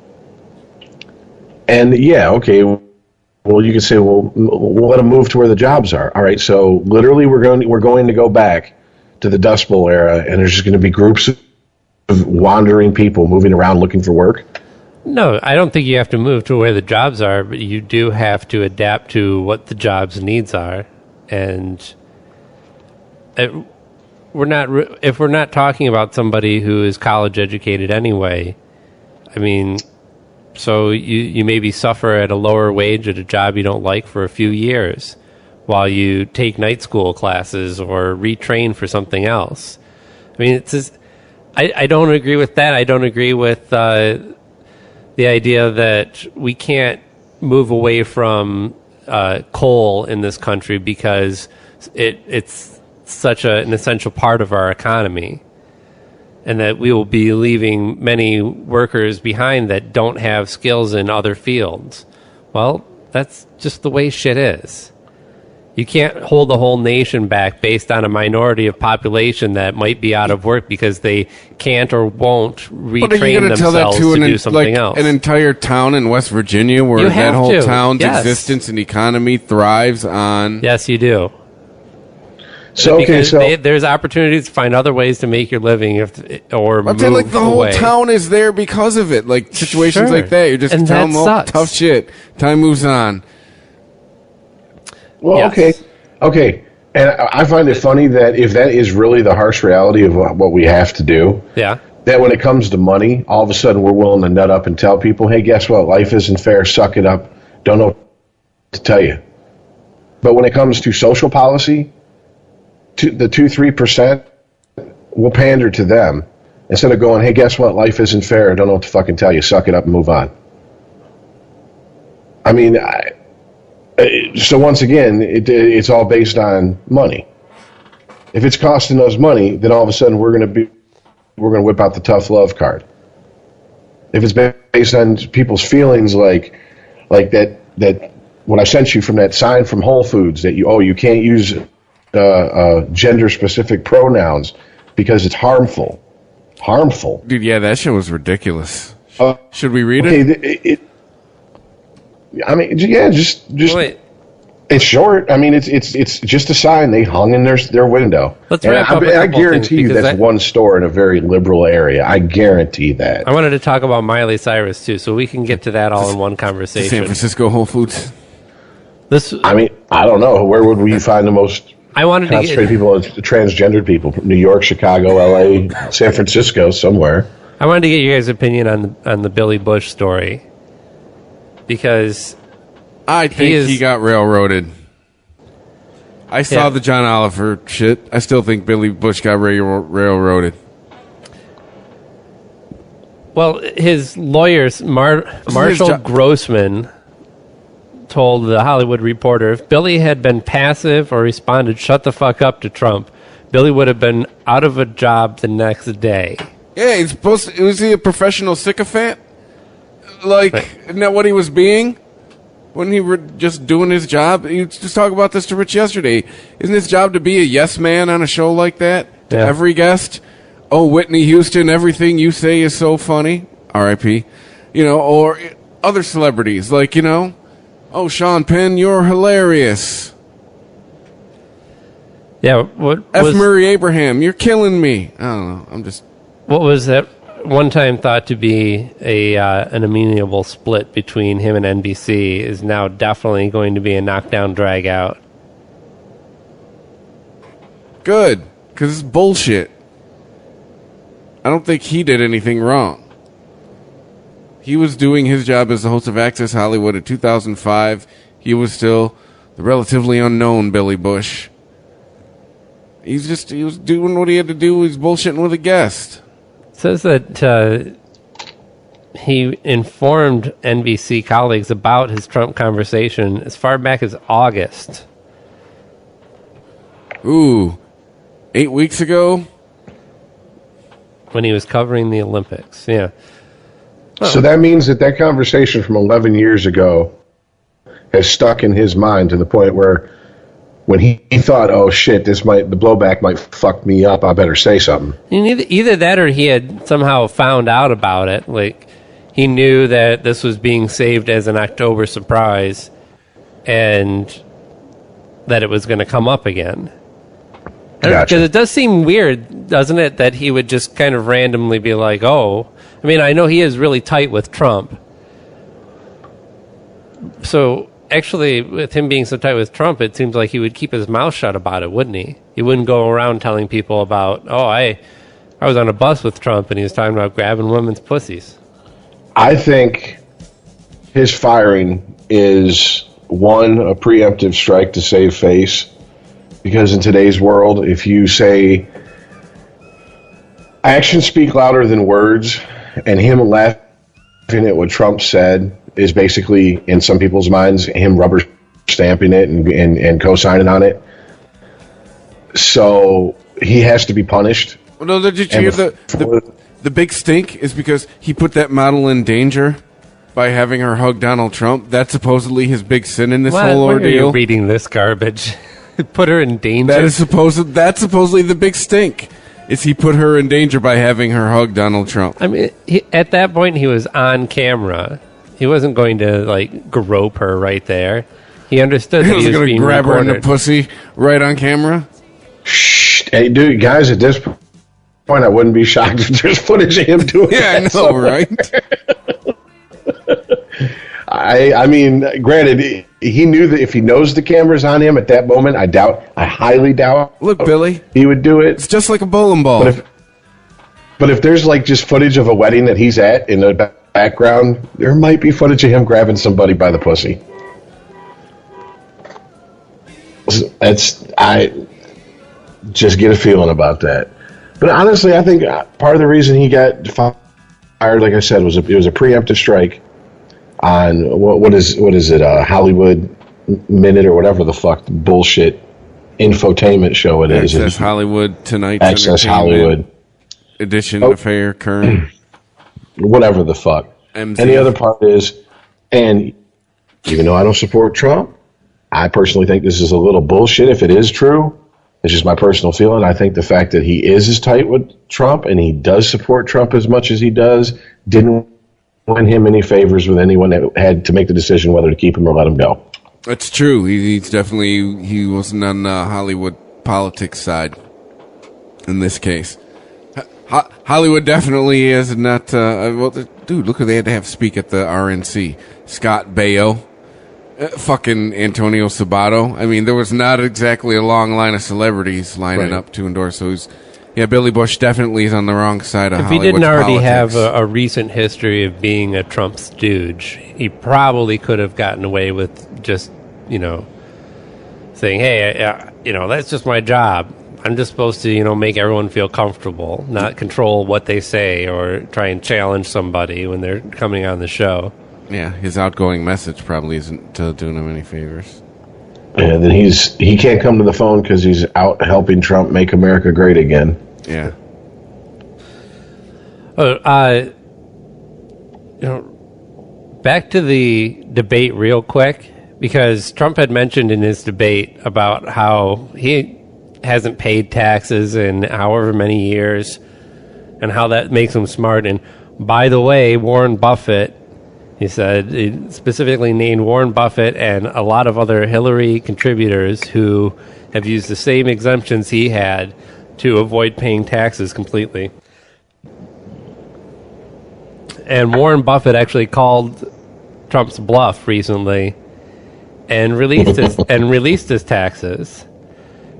And yeah, okay, well, you can say, well, we'll let them move to where the jobs are. All right, so literally we're going to go back to the Dust Bowl era, and there's just going to be groups of wandering people moving around looking for work.
No, I don't think you have to move to where the jobs are, but you do have to adapt to what the job's needs are. And if we're not talking about somebody who is college educated anyway, I mean, so you maybe suffer at a lower wage at a job you don't like for a few years while you take night school classes or retrain for something else. I mean, it's just, I don't agree with that. I don't agree with the idea that we can't move away from coal in this country because it's such an essential part of our economy, and that we will be leaving many workers behind that don't have skills in other fields. Well, that's just the way shit is. You can't hold the whole nation back based on a minority of population that might be out of work because they can't or won't retrain themselves to do something else.
An entire town in West Virginia where that whole town's existence and economy thrives on...
Yes, you do.
So
there's opportunities to find other ways to make your living, move
the whole town is there because of it. Like situations like that, you're just telling them tough shit. Time moves on.
Well, yes. Okay. And I find it funny that if that is really the harsh reality of what we have to do, that when it comes to money, all of a sudden we're willing to nut up and tell people, hey, guess what? Life isn't fair. Suck it up. Don't know what to tell you. But when it comes to social policy, the 2-3%, we'll pander to them instead of going, hey, guess what? Life isn't fair. I don't know what to fucking tell you. Suck it up and move on. I mean, so once again, it's all based on money. If it's costing us money, then all of a sudden we're going to whip out the tough love card. If it's based on people's feelings, like that when I sent you from that sign from Whole Foods that you can't use gender specific pronouns because it's harmful.
Dude, yeah, that shit was ridiculous. Should we read it?
I mean, yeah, just
wait.
It's short. I mean, it's just a sign they hung in their window.
Let's wrap up.
I guarantee you that's one store in a very liberal area. I guarantee that.
I wanted to talk about Miley Cyrus too, so we can get to that all in one conversation.
San Francisco Whole Foods.
I mean, I don't know. Where would we find the most concentrated people, transgendered people? New York, Chicago, L.A., San Francisco, somewhere.
I wanted to get your guys' opinion on the Billy Bush story. Because
I think he got railroaded. I saw the John Oliver shit. I still think Billy Bush got railroaded.
Well, his lawyers, Marshall Grossman, told the Hollywood Reporter, if Billy had been passive or responded, shut the fuck up to Trump, Billy would have been out of a job the next day.
Yeah, he's supposed to, was he a professional sycophant? Isn't that what he was being? Wasn't he just doing his job? You just talked about this to Rich yesterday. Isn't his job to be a yes man on a show like that? To every guest? Oh, Whitney Houston, everything you say is so funny. R.I.P. Or other celebrities. Oh, Sean Penn, you're hilarious.
Yeah,
Murray Abraham, you're killing me. I don't know.
What was that one time thought to be an amenable split between him and NBC is now definitely going to be a knockdown drag out.
Good, because it's bullshit. I don't think he did anything wrong. He was doing his job as the host of Access Hollywood in 2005. He was still the relatively unknown Billy Bush. He was doing what he had to do. He was bullshitting with a guest.
It says that he informed NBC colleagues about his Trump conversation as far back as August.
Ooh, 8 weeks ago?
When he was covering the Olympics, yeah.
So that means that conversation from 11 years ago has stuck in his mind to the point where when he thought, oh shit, the blowback might fuck me up, I better say something.
Either that or he had somehow found out about it. Like, he knew that this was being saved as an October surprise and that it was going to come up again. Because
Gotcha.
it does seem weird, doesn't it, that he would just kind of randomly be like, oh, I mean, I know he is really tight with Trump. So, actually, with him being so tight with Trump, it seems like he would keep his mouth shut about it, wouldn't he? He wouldn't go around telling people about, oh, I was on a bus with Trump and he was talking about grabbing women's pussies.
I think his firing is, one, a preemptive strike to save face. Because in today's world, if you say actions speak louder than words, and him laughing at what Trump said is basically, in some people's minds, him rubber stamping it and co-signing on it. So he has to be punished.
Well, no, did you hear the big stink is because he put that model in danger by having her hug Donald Trump. That's supposedly his big sin in this whole ordeal.
Why are you reading this garbage? Put her in danger?
That's supposedly the big stink. Is he put her in danger by having her hug Donald Trump?
I mean, at that point, he was on camera. He wasn't going to, like, grope her right there. He understood that he was going to
grab her in the pussy right on camera?
Shh. Hey, dude, guys, at this point, I wouldn't be shocked if there's footage of him doing
yeah,
that.
I know, right?
I mean, granted, he knew that if he knows the camera's on him at that moment, I highly doubt.
Look, Billy,
he would do it.
It's just like a bowling ball.
But if there's like just footage of a wedding that he's at in the background, there might be footage of him grabbing somebody by the pussy. I just get a feeling about that. But honestly, I think part of the reason he got fired, like I said, it was a preemptive strike on what is it, Hollywood Minute or whatever the fuck bullshit infotainment show it is.
Access Hollywood Tonight's
Access Hollywood
Edition Affair Current.
Whatever the fuck.
MZ.
And the other part is, and even though I don't support Trump, I personally think this is a little bullshit if it is true. It's just my personal feeling. I think the fact that he is as tight with Trump and he does support Trump as much as he does didn't win him any favors with anyone that had to make the decision whether to keep him or let him go.
That's true. He wasn't on the Hollywood politics side in this case. Hollywood definitely is not. Dude, look who they had to have speak at the RNC. Scott Baio. Fucking Antonio Sabato. I mean, there was not exactly a long line of celebrities lining up to endorse. So Billy Bush definitely is on the wrong side of Hollywood's
politics. If he didn't already
politics.
have a recent history of being a Trump stooge, he probably could have gotten away with just, saying, hey, that's just my job. I'm just supposed to, make everyone feel comfortable, not control what they say or try and challenge somebody when they're coming on the show.
Yeah, his outgoing message probably isn't doing him any favors.
And then he can't come to the phone because he's out helping Trump make America great again.
Yeah.
Back to the debate real quick, because Trump had mentioned in his debate about how he hasn't paid taxes in however many years and how that makes him smart. And by the way, Warren Buffett, he said, he specifically named Warren Buffett and a lot of other Hillary contributors who have used the same exemptions he had to avoid paying taxes completely. And Warren Buffett actually called Trump's bluff recently and released his taxes.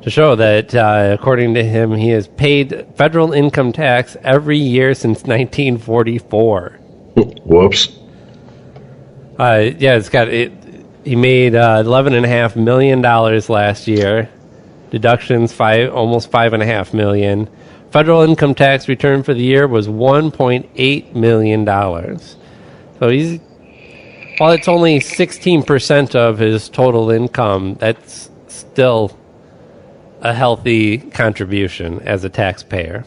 to show that, according to him, he has paid federal income tax every year since 1944.
Whoops.
Yeah, it's got it. He made $11.5 million last year. Deductions almost $5.5 million. Federal income tax return for the year was $1.8 million. So while it's only 16% of his total income, that's still a healthy contribution as a taxpayer.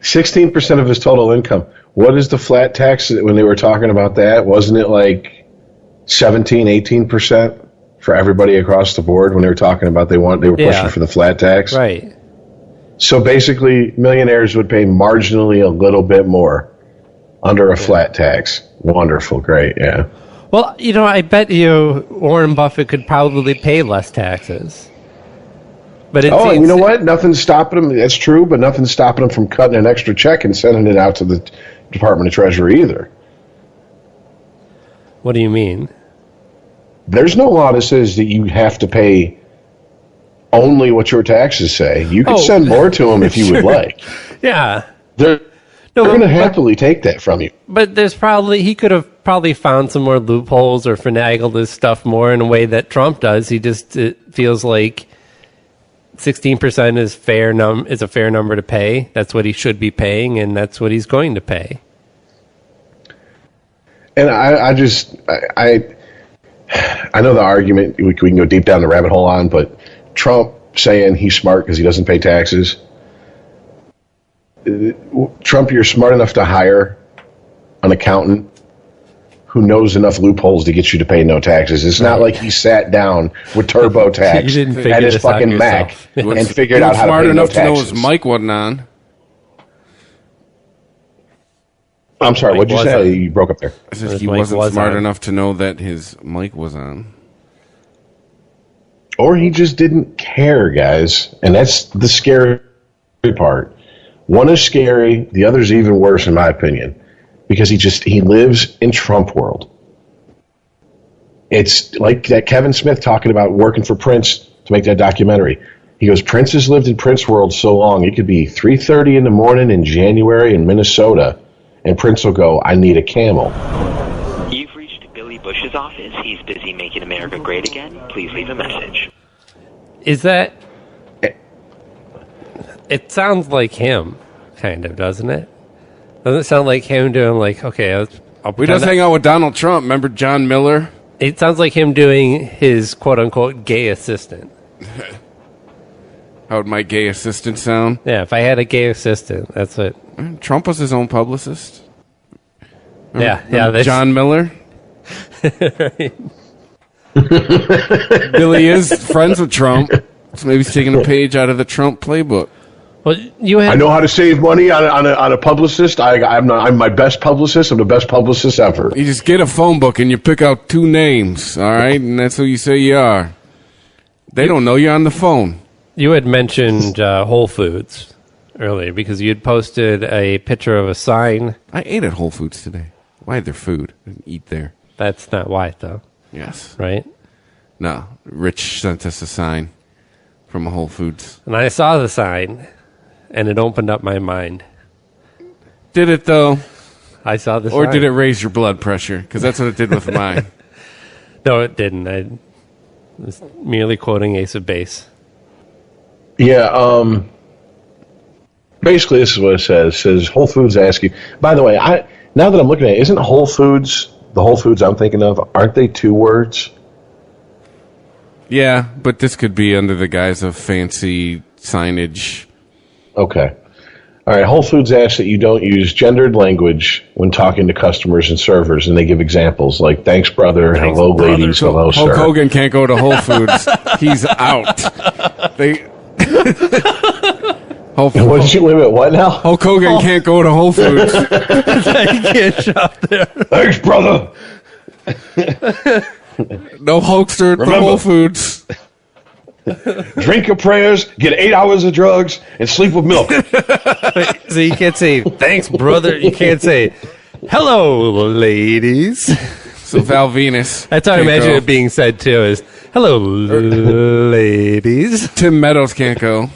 16% of his total income. What is the flat tax when they were talking about that? Wasn't it like 17, 18% for everybody across the board when they were talking about they were pushing for the flat tax?
Right.
So basically, millionaires would pay marginally a little bit more under a flat tax. Wonderful. Great. Yeah.
Well, I bet you Warren Buffett could probably pay less taxes. But
and you know what? Nothing's stopping him. That's true, but nothing's stopping him from cutting an extra check and sending it out to the Department of Treasury either.
What do you mean?
There's no law that says that you have to pay only what your taxes say. You could send more to them if you would like.
Yeah.
They're going to happily take that from you.
But he could have probably found some more loopholes or finagled his stuff more in a way that Trump does. It feels like 16% is a fair number to pay. That's what he should be paying, and that's what he's going to pay.
And I know the argument we can go deep down the rabbit hole on, but Trump saying he's smart because he doesn't pay taxes. Trump, you're smart enough to hire an accountant who knows enough loopholes to get you to pay no taxes. It's not like he sat down with TurboTax at his fucking Mac and figured out how to pay no taxes. Smart enough to know his
mic wasn't on.
I'm sorry, what'd you say? You broke up there.
I said he wasn't smart enough to know that his mic was on.
Or he just didn't care, guys. And that's the scary part. One is scary, the other's even worse in my opinion. Because he lives in Trump world. It's like that Kevin Smith talking about working for Prince to make that documentary. He goes, Prince has lived in Prince world so long, it could be 3:30 in the morning in January in Minnesota, and Prince will go, I need a camel.
You've reached Billy Bush's office. He's busy making America great again. Please leave a message.
Is that... It sounds like him, kind of, doesn't it? Doesn't it sound like him doing okay,
we just hang out with Donald Trump. Remember John Miller?
It sounds like him doing his quote-unquote gay assistant.
How would my gay assistant sound?
Yeah, if I had a gay assistant, that's what...
Trump was his own publicist.
Yeah.
John Miller?
Right.
Billy is friends with Trump, so maybe he's taking a page out of the Trump playbook.
Well,
I know how to save money on a publicist. I'm my best publicist. I'm the best publicist ever.
You just get a phone book and you pick out 2 names, all right? And that's who you say you are. They don't know you're on the phone.
You had mentioned Whole Foods earlier because you had posted a picture of a sign.
I ate at Whole Foods today. Why had their food? I didn't eat there.
That's not why, though.
Yes.
Right?
No. Rich sent us a sign from a Whole Foods.
And I saw the sign, and it opened up my mind.
Did it, though?
I saw the sign.
Or did it raise your blood pressure? Because that's what it did with mine.
No, it didn't. I was merely quoting Ace of Base.
Yeah, basically this is what it says. It says Whole Foods ask you. By the way, now that I'm looking at it, isn't Whole Foods the Whole Foods I'm thinking of? Aren't they 2 words?
Yeah, but this could be under the guise of fancy signage.
Okay. All right, Whole Foods asks that you don't use gendered language when talking to customers and servers, and they give examples like, thanks, brother, hello, ladies, hello, sir.
Hulk Hogan can't go to Whole Foods. He's out.
What now?
Hulk Hogan can't go to Whole Foods.
He can't shop there.
Thanks, brother.
No Hulkster at the Whole Foods.
Drink your prayers, get 8 hours of drugs, and sleep with milk.
So you can't say, thanks, brother. You can't say, hello, ladies.
So Val Venus.
That's how I imagine it being said, too, is, hello, ladies.
Tim Meadows can't go.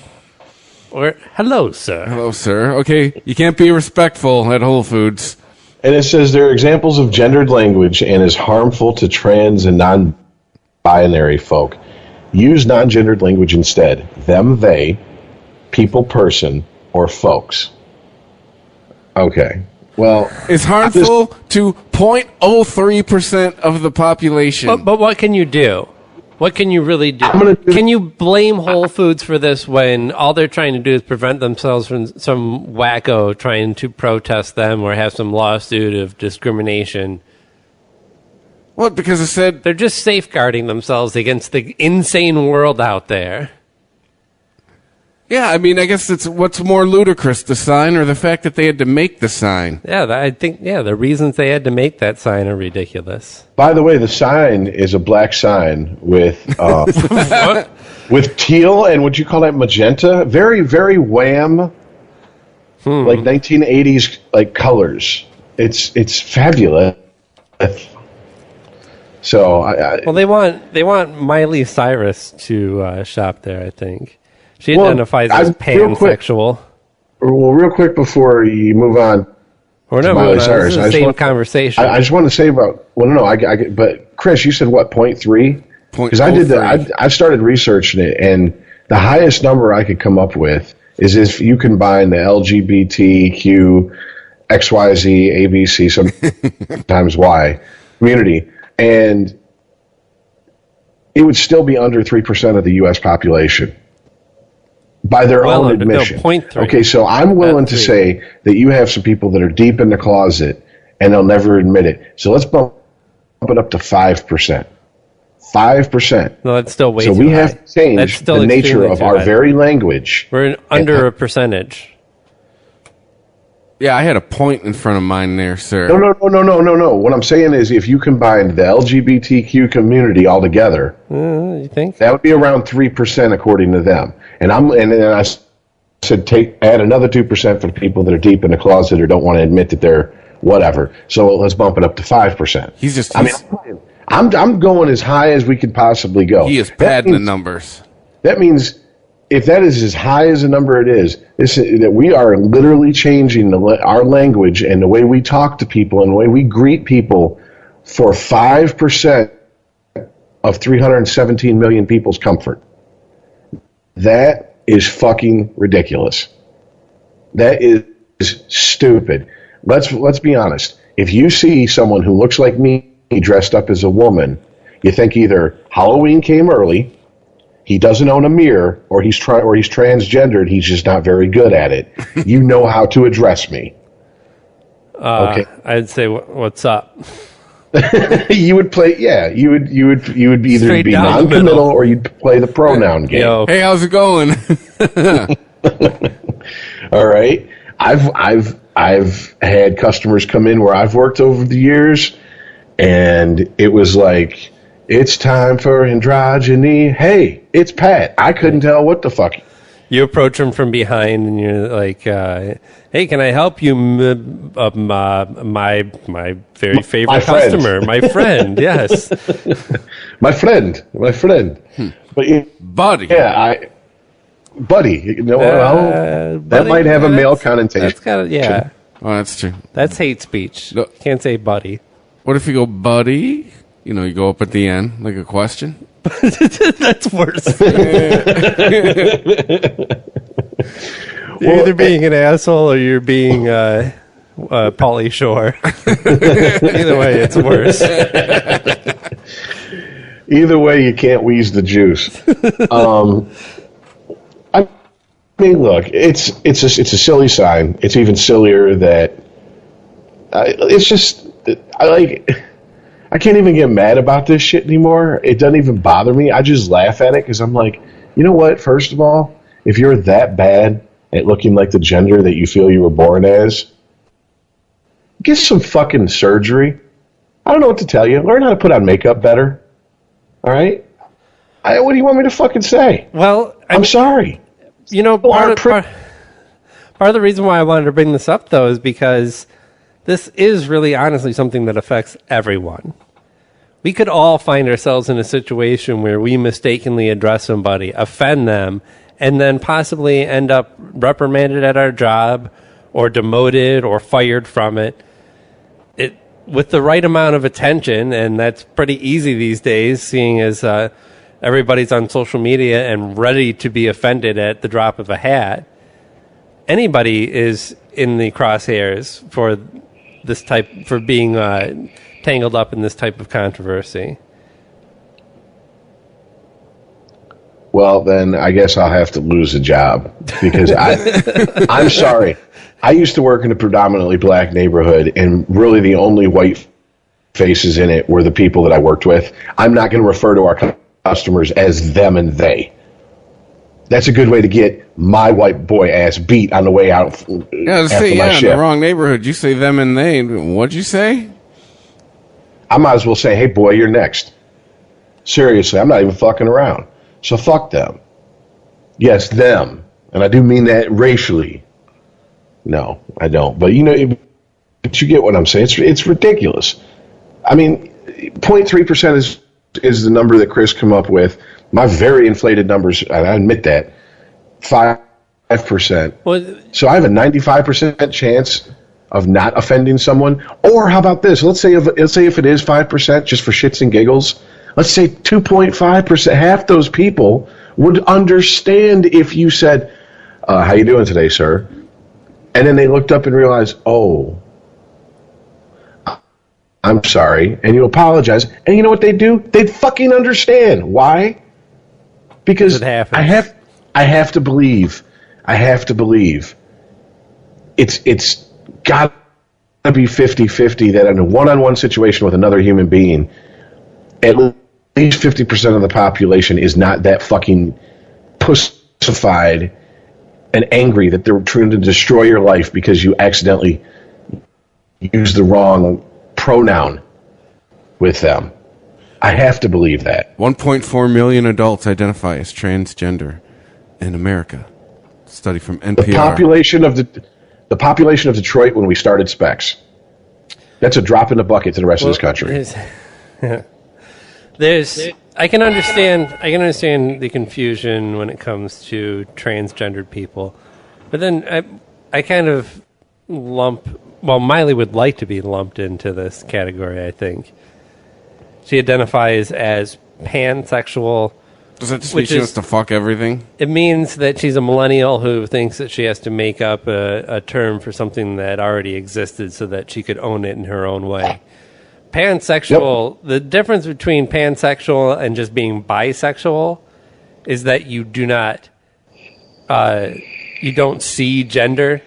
Or, hello, sir.
Hello, sir. Okay, you can't be respectful at Whole Foods.
And it says there are examples of gendered language and is harmful to trans and non-binary folk. Use non-gendered language instead. Them, they, people, person, or folks. Okay. Well,
it's harmful to 0.03% of the population.
But what can you do? What can you really do? Can you blame Whole Foods for this when all they're trying to do is prevent themselves from some wacko trying to protest them or have some lawsuit of discrimination?
What? Because I said
they're just safeguarding themselves against the insane world out there.
Yeah, I mean, I guess it's what's more ludicrous, the sign or the fact that they had to make the sign?
Yeah, I think, the reasons they had to make that sign are ridiculous.
By the way, the sign is a black sign with with teal and would you call that magenta? Very, very Wham, like 1980s like colors. It's fabulous. So,
well, they want Miley Cyrus to shop there, I think. She identifies as pansexual.
Real quick before you move on.
We're not moving on. This is the same conversation.
I just want to say about. Well, no, but Chris, you said what 0.3? Because I did that. I started researching it, and the highest number I could come up with is if you combine the LGBTQ, XYZ, ABC, sometimes Y community, and it would still be under 3% of the U.S. population. By their own admission.
No, 0.3.
Okay, so I'm willing to say that you have some people that are deep in the closet and they'll never admit it. So let's bump it up to 5%. 5%.
No, that's still way too high.
So we have to change the nature of our very language.
We're under a percentage.
Yeah, I had a point in front of mine there, sir.
No. What I'm saying is if you combined the LGBTQ community all together,
you think?
That would be around 3% according to them. And then I said add another 2% for the people that are deep in the closet or don't want to admit that they're whatever. So let's bump it up to 5%. I'm going as high as we could possibly go.
He is padding the numbers.
That means if that is as high as a number it is, that we are literally changing our language and the way we talk to people and the way we greet people for 5% of 317 million people's comfort. That is fucking ridiculous. That is stupid. Let's be honest. If you see someone who looks like me dressed up as a woman, you think either Halloween came early, he doesn't own a mirror, or he's transgendered. He's just not very good at it. You know how to address me.
Okay. I'd say, "What's up?"
You would play, You would either
Straight
be non-committal or you'd play the pronoun game.
Yo.
Hey, how's it going?
All right. I've had customers come in where I've worked over the years, and it was like, it's time for androgyny. Hey, it's Pat. I couldn't tell what the fuck.
You approach him from behind, and you're like, "Hey, can I help you? My very favorite customer, my friend. Yes,
my friend. But
buddy,
buddy. You know, that
buddy,
might have a male connotation.
That's kind of
Oh, that's true.
That's hate speech.
No.
Can't say buddy.
What if you go buddy? You know, you go up at the end like a question.
That's worse. You're either being an asshole or you're being Pauly Shore. Either way, it's worse.
Either way, you can't wheeze the juice. I mean, look, it's a silly sign. It's even sillier that it's just I can't even get mad about this shit anymore. It doesn't even bother me. I just laugh at it because I'm like, you know what? First of all, if you're that bad at looking like the gender that you feel you were born as, get some fucking surgery. I don't know what to tell you. Learn how to put on makeup better. All right? What do you want me to fucking say?
Well,
I'm sorry.
You know, part of the reason why I wanted to bring this up, though, is because this is really honestly something that affects everyone. We could all find ourselves in a situation where we mistakenly address somebody, offend them, and then possibly end up reprimanded at our job or demoted or fired from it. With the right amount of attention, and that's pretty easy these days, seeing as everybody's on social media and ready to be offended at the drop of a hat. Anybody is in the crosshairs for being tangled up in this type of controversy.
Well, then I guess I'll have to lose a job because I'm sorry. I used to work in a predominantly black neighborhood, and really the only white faces in it were the people that I worked with. I'm not going to refer to our customers as them and they. That's a good way to get my white boy ass beat on the way out after my shift.
In the wrong neighborhood. You say them and they. What'd you say?
I might as well say, hey, boy, you're next. Seriously, I'm not even fucking around. So fuck them. Yes, them. And I do mean that racially. No, I don't. But but you get what I'm saying. It's ridiculous. I mean, 0.3% is the number that Chris come up with. My very inflated numbers, and I admit that, 5%. Well, so I have a 95% chance of not offending someone. Or how about this? Let's say if it is 5%, just for shits and giggles. Let's say 2.5%. Half those people would understand if you said, "How you doing today, sir?" And then they looked up and realized, "Oh, I'm sorry," and you apologize. And you know what they do? They'd fucking understand. Why? Because I have to believe. It's got to be 50-50 that in a one-on-one situation with another human being, at least 50% of the population is not that fucking pussified and angry that they're trying to destroy your life because you accidentally used the wrong pronoun with them. I have to believe that.
1.4 million adults identify as transgender in America. Study from NPR.
The population of Detroit when we started Specs. That's a drop in the bucket to the rest of this country.
I can understand the confusion when it comes to transgendered people, but then I kind of Miley would like to be lumped into this category. I think she identifies as pansexual.
Does that just mean she wants to fuck everything?
It means that she's a millennial who thinks that she has to make up a term for something that already existed so that she could own it in her own way. Pansexual, The difference between pansexual and just being bisexual is that you do not, you don't see gender,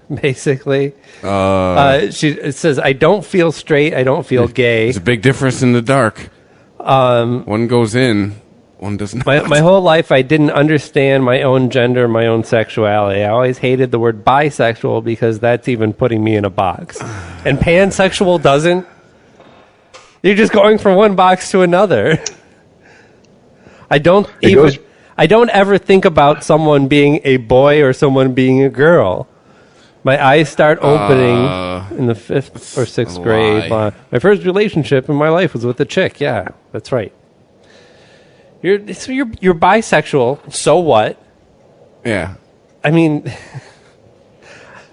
basically. It says, I don't feel straight, I don't feel gay.
There's a big difference in the dark. One goes in, one does not.
My whole life I didn't understand my own gender, my own sexuality. I always hated the word bisexual because that's even putting me in a box. And pansexual doesn't. You're just going from one box to another. I don't ever think about someone being a boy or someone being a girl. My eyes start opening in the 5th or 6th grade. My first relationship in my life was with a chick. Yeah, that's right. You're bisexual. So what?
Yeah.
I mean,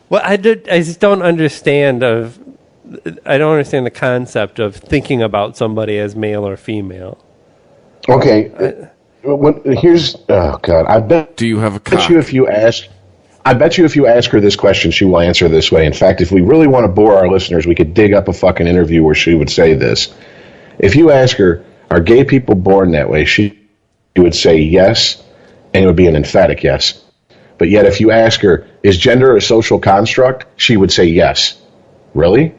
well, I just don't understand I don't understand the concept of thinking about somebody as male or female.
Okay. Oh God! I bet.
Do you have a cock?
I bet you if you ask her this question, she will answer this way. In fact, if we really want to bore our listeners, we could dig up a fucking interview where she would say this. If you ask her, "Are gay people born that way?" she would say yes, and it would be an emphatic yes. But yet, if you ask her, "Is gender a social construct?" she would say yes. Really?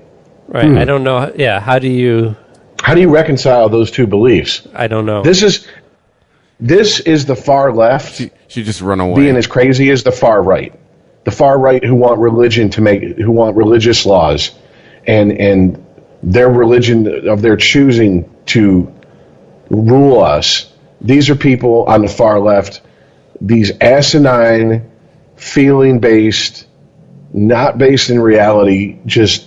Right. I don't know. Yeah. How do you
reconcile those two beliefs?
I don't know.
This is the far left.
She just run away.
Being as crazy as the far right. The far right who want religious laws, and their religion of their choosing to rule us. These are people on the far left. These asinine, feeling based, not based in reality, just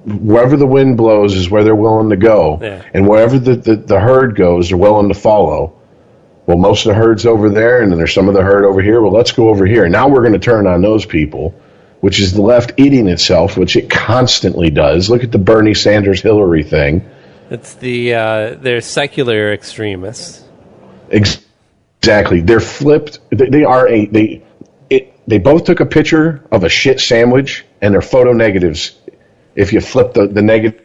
wherever the wind blows is where they're willing to go.
Yeah.
And wherever the herd goes, they're willing to follow. Well, most of the herd's over there, and then there's some of the herd over here. Well, let's go over here. Now we're going to turn on those people, which is the left eating itself, which it constantly does. Look at the Bernie Sanders-Hillary thing.
It's they're secular extremists.
Exactly. They're flipped. They both took a picture of a shit sandwich, and they're photo negatives. If you flip the negative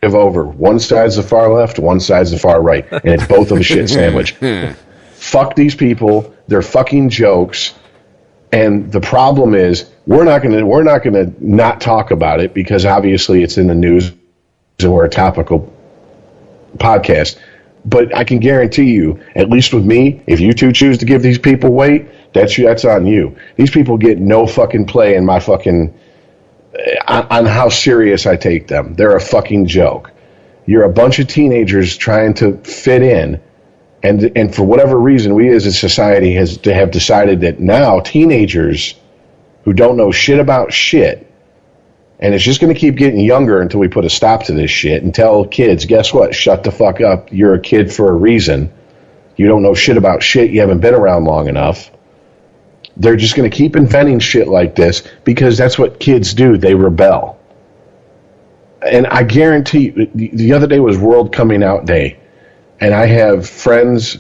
over, one side's the far left, one side's the far right, and it's both of a shit sandwich. Fuck these people. They're fucking jokes. And the problem is we're not gonna not talk about it because obviously it's in the news and we're a topical podcast. But I can guarantee you, at least with me, if you two choose to give these people weight, that's on you. These people get no fucking play in my fucking on how serious I take them. They're a fucking joke. You're a bunch of teenagers trying to fit in. And for whatever reason, we as a society have decided that now teenagers who don't know shit about shit, and it's just going to keep getting younger until we put a stop to this shit and tell kids, guess what? Shut the fuck up. You're a kid for a reason. You don't know shit about shit. You haven't been around long enough. They're just going to keep inventing shit like this because that's what kids do. They rebel. And I guarantee you, the other day was World Coming Out Day. And I have friends,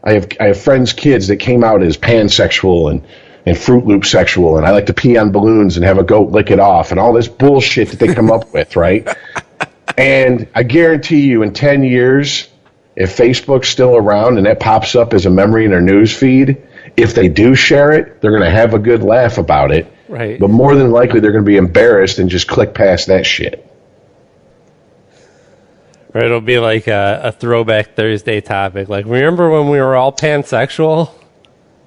I have friends' kids that came out as pansexual and Fruit Loop sexual, and I like to pee on balloons and have a goat lick it off, and all this bullshit that they come up with, right? And I guarantee you, in 10 years, if Facebook's still around and that pops up as a memory in their news feed, if they do share it, they're going to have a good laugh about it.
Right.
But more than likely, they're going to be embarrassed and just click past that shit.
Or it'll be like a throwback Thursday topic. Like, remember when we were all pansexual?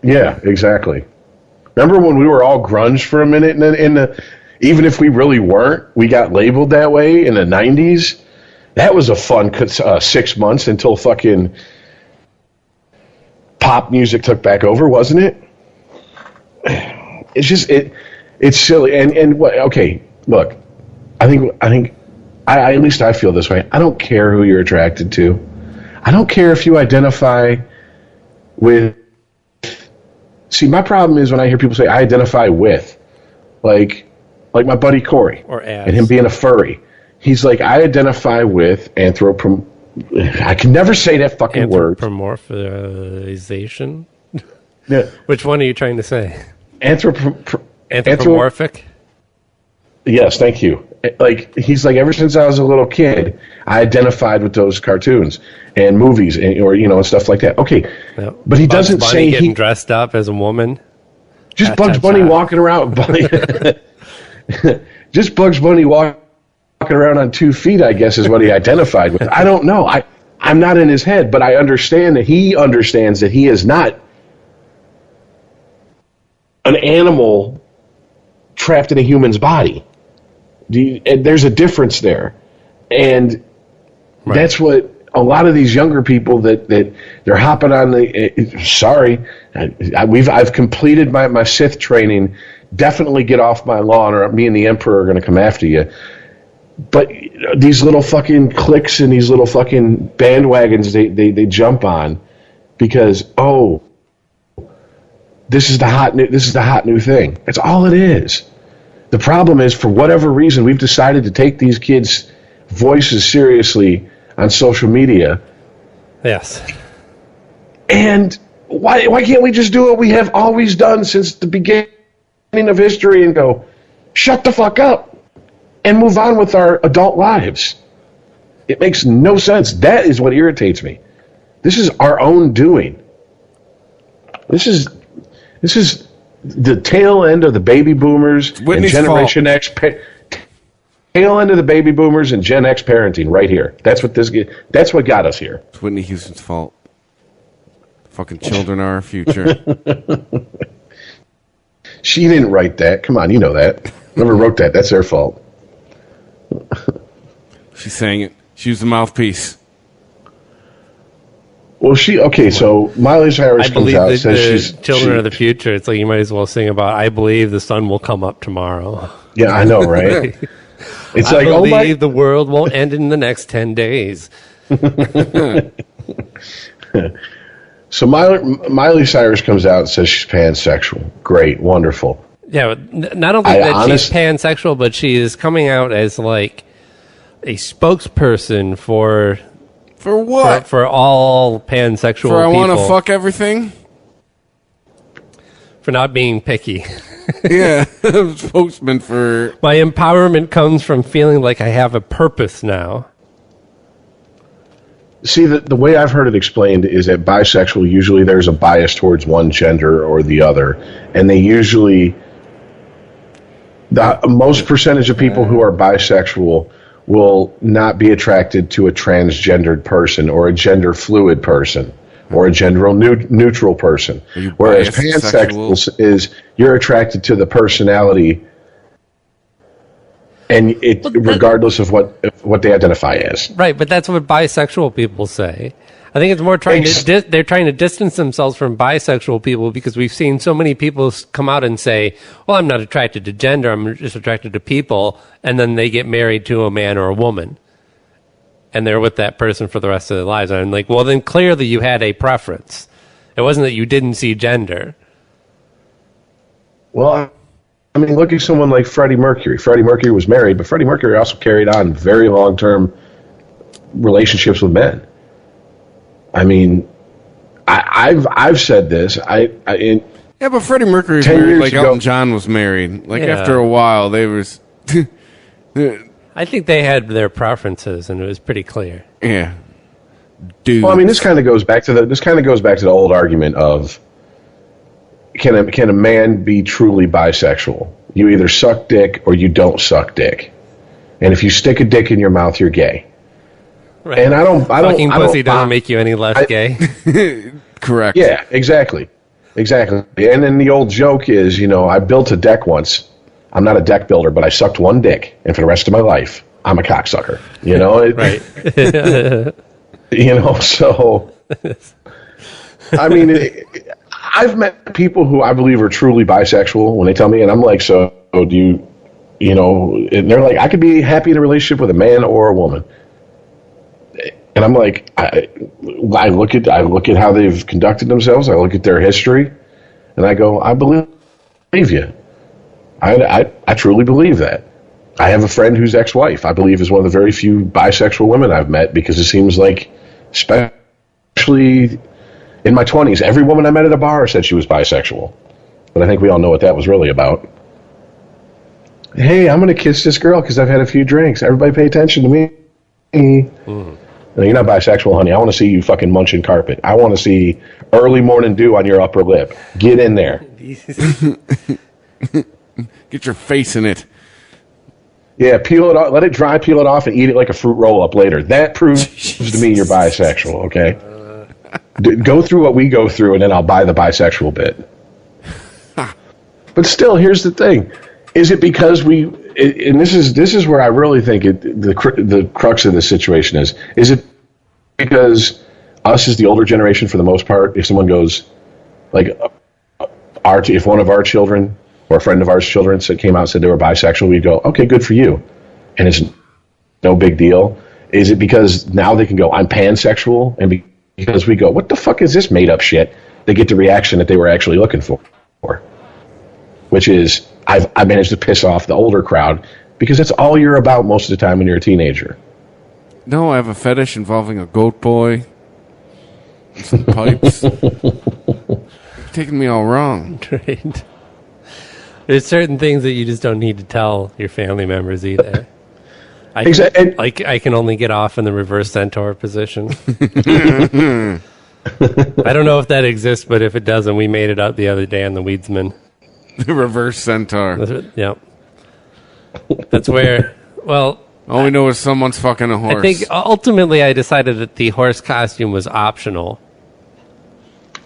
Yeah, exactly. Remember when we were all grunge for a minute? Even if we really weren't, we got labeled that way in the 90s. That was a fun 6 months until fucking pop music took back over, wasn't it? It's just, it's silly. And what, okay, look, I think at least I feel this way. I don't care who you're attracted to. I don't care if you identify with... See, my problem is when I hear people say, I identify with. Like my buddy Corey.
Or as.
And him being a furry. He's like, I identify with I can never say that fucking word.
Anthropomorphization?
Yeah.
Which one are you trying to say?
Anthropomorphic? Yes, thank you. Like, he's like, ever since I was a little kid, I identified with those cartoons and movies and stuff like that. Okay,
yep.
But he
Bugs
doesn't
Bunny
say
getting dressed up as a woman.
Just Bugs Bunny walking around. Just Bugs Bunny walking around on 2 feet, I guess, is what he identified with. I don't know. I'm not in his head, but I understand that he understands that he is not an animal trapped in a human's body. There's a difference there, and that's what a lot of these younger people that they're hopping on the. Sorry, I've completed my Sith training. Definitely get off my lawn, or me and the Emperor are going to come after you. But these little fucking cliques and these little fucking bandwagons they jump on because this is the hot new thing. That's all it is. The problem is, for whatever reason, we've decided to take these kids' voices seriously on social media.
Yes.
And why can't we just do what we have always done since the beginning of history and go, shut the fuck up and move on with our adult lives? It makes no sense. That is what irritates me. This is our own doing. This is the tail end of the baby boomers and Generation X. Tail end of the baby boomers and Gen X parenting right here. That's what got us here.
It's Whitney Houston's fault. Fucking children are our future.
She didn't write that. Come on, you know that. Whoever wrote that, that's their fault.
She sang it. She was the mouthpiece.
Well, so Miley Cyrus
I
comes
believe
out
the,
and says
the
she's
children of the future. It's like you might as well sing about, I believe the sun will come up tomorrow.
Yeah, I know, right? It's
I
like, oh my...
believe the world won't end in the next 10 days.
So Miley Cyrus comes out and says she's pansexual. Great, wonderful.
Yeah, not only she's pansexual, but she is coming out as like a spokesperson for
what?
For all pansexual people.
I want to fuck everything?
For not being picky.
Yeah, spokesman for...
My empowerment comes from feeling like I have a purpose now.
See, the way I've heard it explained is that bisexual, usually there's a bias towards one gender or the other. And they usually... The most percentage of people who are bisexual will not be attracted to a transgendered person or a gender fluid person or a gender neutral person. Whereas pansexual is you're attracted to the personality and regardless of what they identify as.
Right, but that's what bisexual people say. I think it's more they're trying to distance themselves from bisexual people because we've seen so many people come out and say, well, I'm not attracted to gender, I'm just attracted to people, and then they get married to a man or a woman. And they're with that person for the rest of their lives. And I'm like, well, then clearly you had a preference. It wasn't that you didn't see gender.
Well, I mean, look at someone like Freddie Mercury. Freddie Mercury was married, but Freddie Mercury also carried on very long-term relationships with men. I mean, I've said this.
Yeah, but Freddie Mercury was married like Elton John was married. Like after a while, they was.
I think they had their preferences, and it was pretty clear.
Yeah, dude.
Well, I mean, this kind of goes back to the old argument of can a man be truly bisexual? You either suck dick or you don't suck dick, and if you stick a dick in your mouth, you're gay.
Right.
And I don't.
Fucking pussy doesn't make you any less gay.
Correct.
Yeah, exactly. And then the old joke is, I built a deck once. I'm not a deck builder, but I sucked one dick, and for the rest of my life, I'm a cocksucker.
Right.
So. I mean, I've met people who I believe are truly bisexual when they tell me, and I'm like, so do you, and they're like, I could be happy in a relationship with a man or a woman. And I'm like, I look at how they've conducted themselves. I look at their history, and I go, I believe you. I truly believe that. I have a friend whose ex-wife I believe is one of the very few bisexual women I've met because it seems like, especially in my 20s, every woman I met at a bar said she was bisexual. But I think we all know what that was really about. Hey, I'm going to kiss this girl because I've had a few drinks. Everybody pay attention to me. No, you're not bisexual, honey. I want to see you fucking munching carpet. I want to see early morning dew on your upper lip. Get in there.
Get your face in it.
Yeah, peel it off. Let it dry, peel it off, and eat it like a fruit roll-up later. That proves to me you're bisexual, okay? Go through what we go through, and then I'll buy the bisexual bit. But still, here's the thing. Is it because and this is where I really think the crux of this situation is it because us as the older generation, for the most part, if someone goes, like, if one of our children or a friend of ours children came out and said they were bisexual, we'd go, okay, good for you. And it's no big deal. Is it because now they can go, I'm pansexual, and because we go, what the fuck is this made up shit, they get the reaction that they were actually looking for? Which is, I managed to piss off the older crowd because that's all you're about most of the time when you're a teenager.
No, I have a fetish involving a goat boy, and some pipes. You're taking me all wrong.
Right. There's certain things that you just don't need to tell your family members either. I can only get off in the reverse centaur position. I don't know if that exists, but if it doesn't, we made it up the other day on the Weedsman.
The reverse centaur.
Yep. That's where, well...
All we know is someone's fucking a horse.
I think ultimately I decided that the horse costume was optional.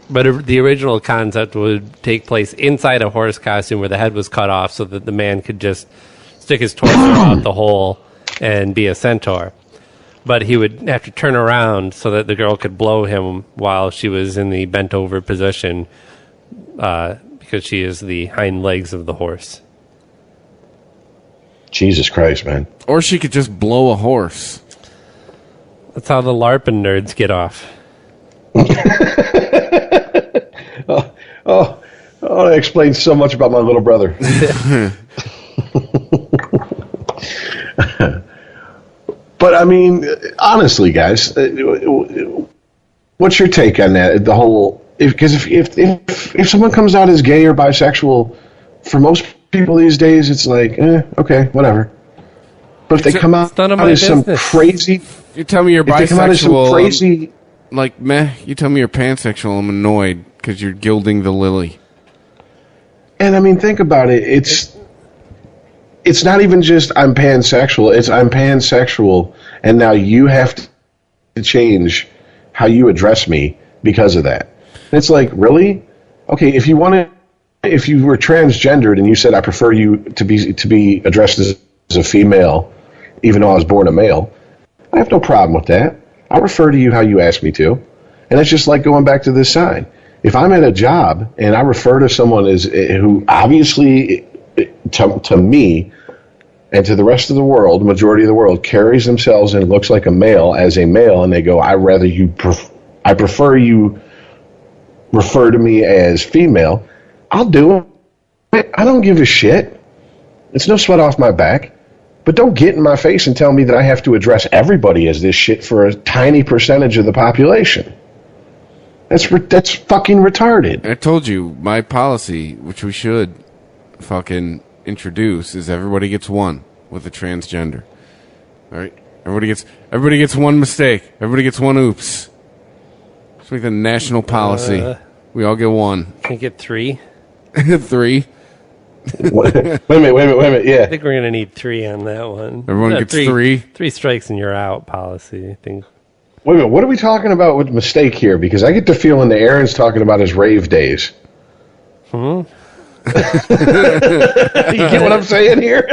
But the original concept would take place inside a horse costume where the head was cut off so that the man could just stick his torso out the hole and be a centaur. but he would have to turn around so that the girl could blow him while she was in the bent over position, because she is the hind legs of the horse.
Jesus Christ, man.
Or she could just blow a horse.
That's how the LARPing nerds get off.
Oh, that explains so much about my little brother. But I mean, honestly, guys, what's your take on that? The whole, because if someone comes out as gay or bisexual, for most people these days, it's like, okay, whatever. But if they come out as some crazy,
you tell me you're bisexual,
they come out as some crazy,
like meh. You tell me you're pansexual, I'm annoyed because you're gilding the lily.
And I mean, think about it. It's not even just I'm pansexual. It's I'm pansexual, and now you have to change how you address me because of that. And it's like, really? Okay, if you were transgendered and you said I prefer you to be addressed as a female, even though I was born a male, I have no problem with that. I refer to you how you ask me to, and it's just like going back to this sign. If I'm at a job and I refer to someone as who obviously, to me and to the rest of the world, the majority of the world, carries themselves and looks like a male as a male, and they go, I prefer you refer to me as female, I'll do it. I don't give a shit. It's no sweat off my back. But don't get in my face and tell me that I have to address everybody as this shit for a tiny percentage of the population. That's fucking retarded.
I told you, my policy, which we should fucking introduce, is everybody gets one with a transgender. All right? Everybody gets one mistake. Everybody gets one oops. Let's make the national policy. We all get one.
Can you get 3?
3?
Wait a minute. Yeah.
I think we're going to need 3 on that one.
Everyone gets 3?
3 strikes and you're out policy, I think.
Wait a minute, what are we talking about with mistake here? Because I get the feeling that Aaron's talking about his rave days. You get what I'm saying here?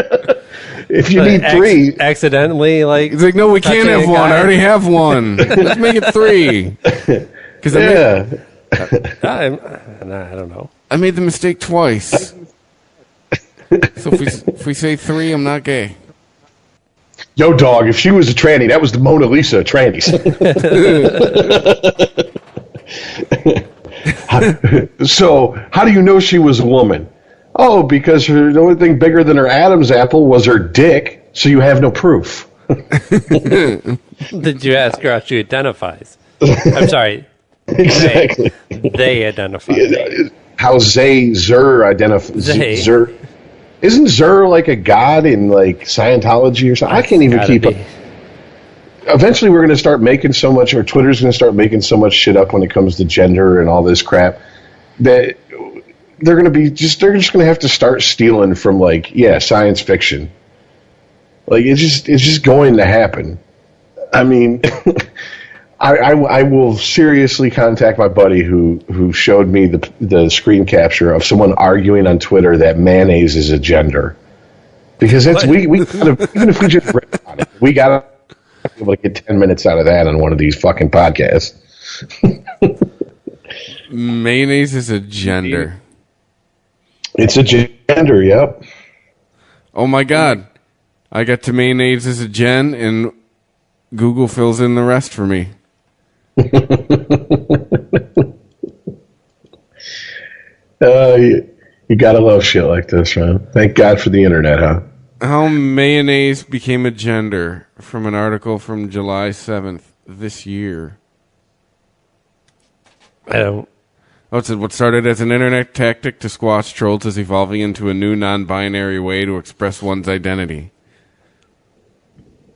If you need 3.
Accidentally, like...
It's like, no, we can't have one. I already have one. Let's make it 3.
I don't know.
I made the mistake twice. So if we say 3, I'm not gay.
Yo, dog, if she was a tranny, that was the Mona Lisa of trannies. So, how do you know she was a woman? Oh, because the only thing bigger than her Adam's apple was her dick, so you have no proof.
Did you ask her how she identifies? I'm sorry.
Exactly.
They identify.
How Zer identifies. Zer. Isn't Zer like a god in like Scientology or something? I can't even keep up. Eventually, we're going to start making so much, or Twitter's going to start making so much shit up when it comes to gender and all this crap that they're just going to have to start stealing from science fiction. Like it's just going to happen. I mean, I will seriously contact my buddy who showed me the screen capture of someone arguing on Twitter that mayonnaise is a gender, because that's we gotta, even if we just read on it, we gotta be able to get 10 minutes out of that on one of these fucking podcasts.
Mayonnaise is a gender.
It's a gender. Yep.
Oh my god, I got to mayonnaise as a gen, and Google fills in the rest for me.
You gotta love shit like this, man. Thank God for the internet, huh?
How mayonnaise became a gender, from an article from July 7th this year.
I don't.
Oh, it said what started as an internet tactic to squash trolls is evolving into a new non-binary way to express one's identity.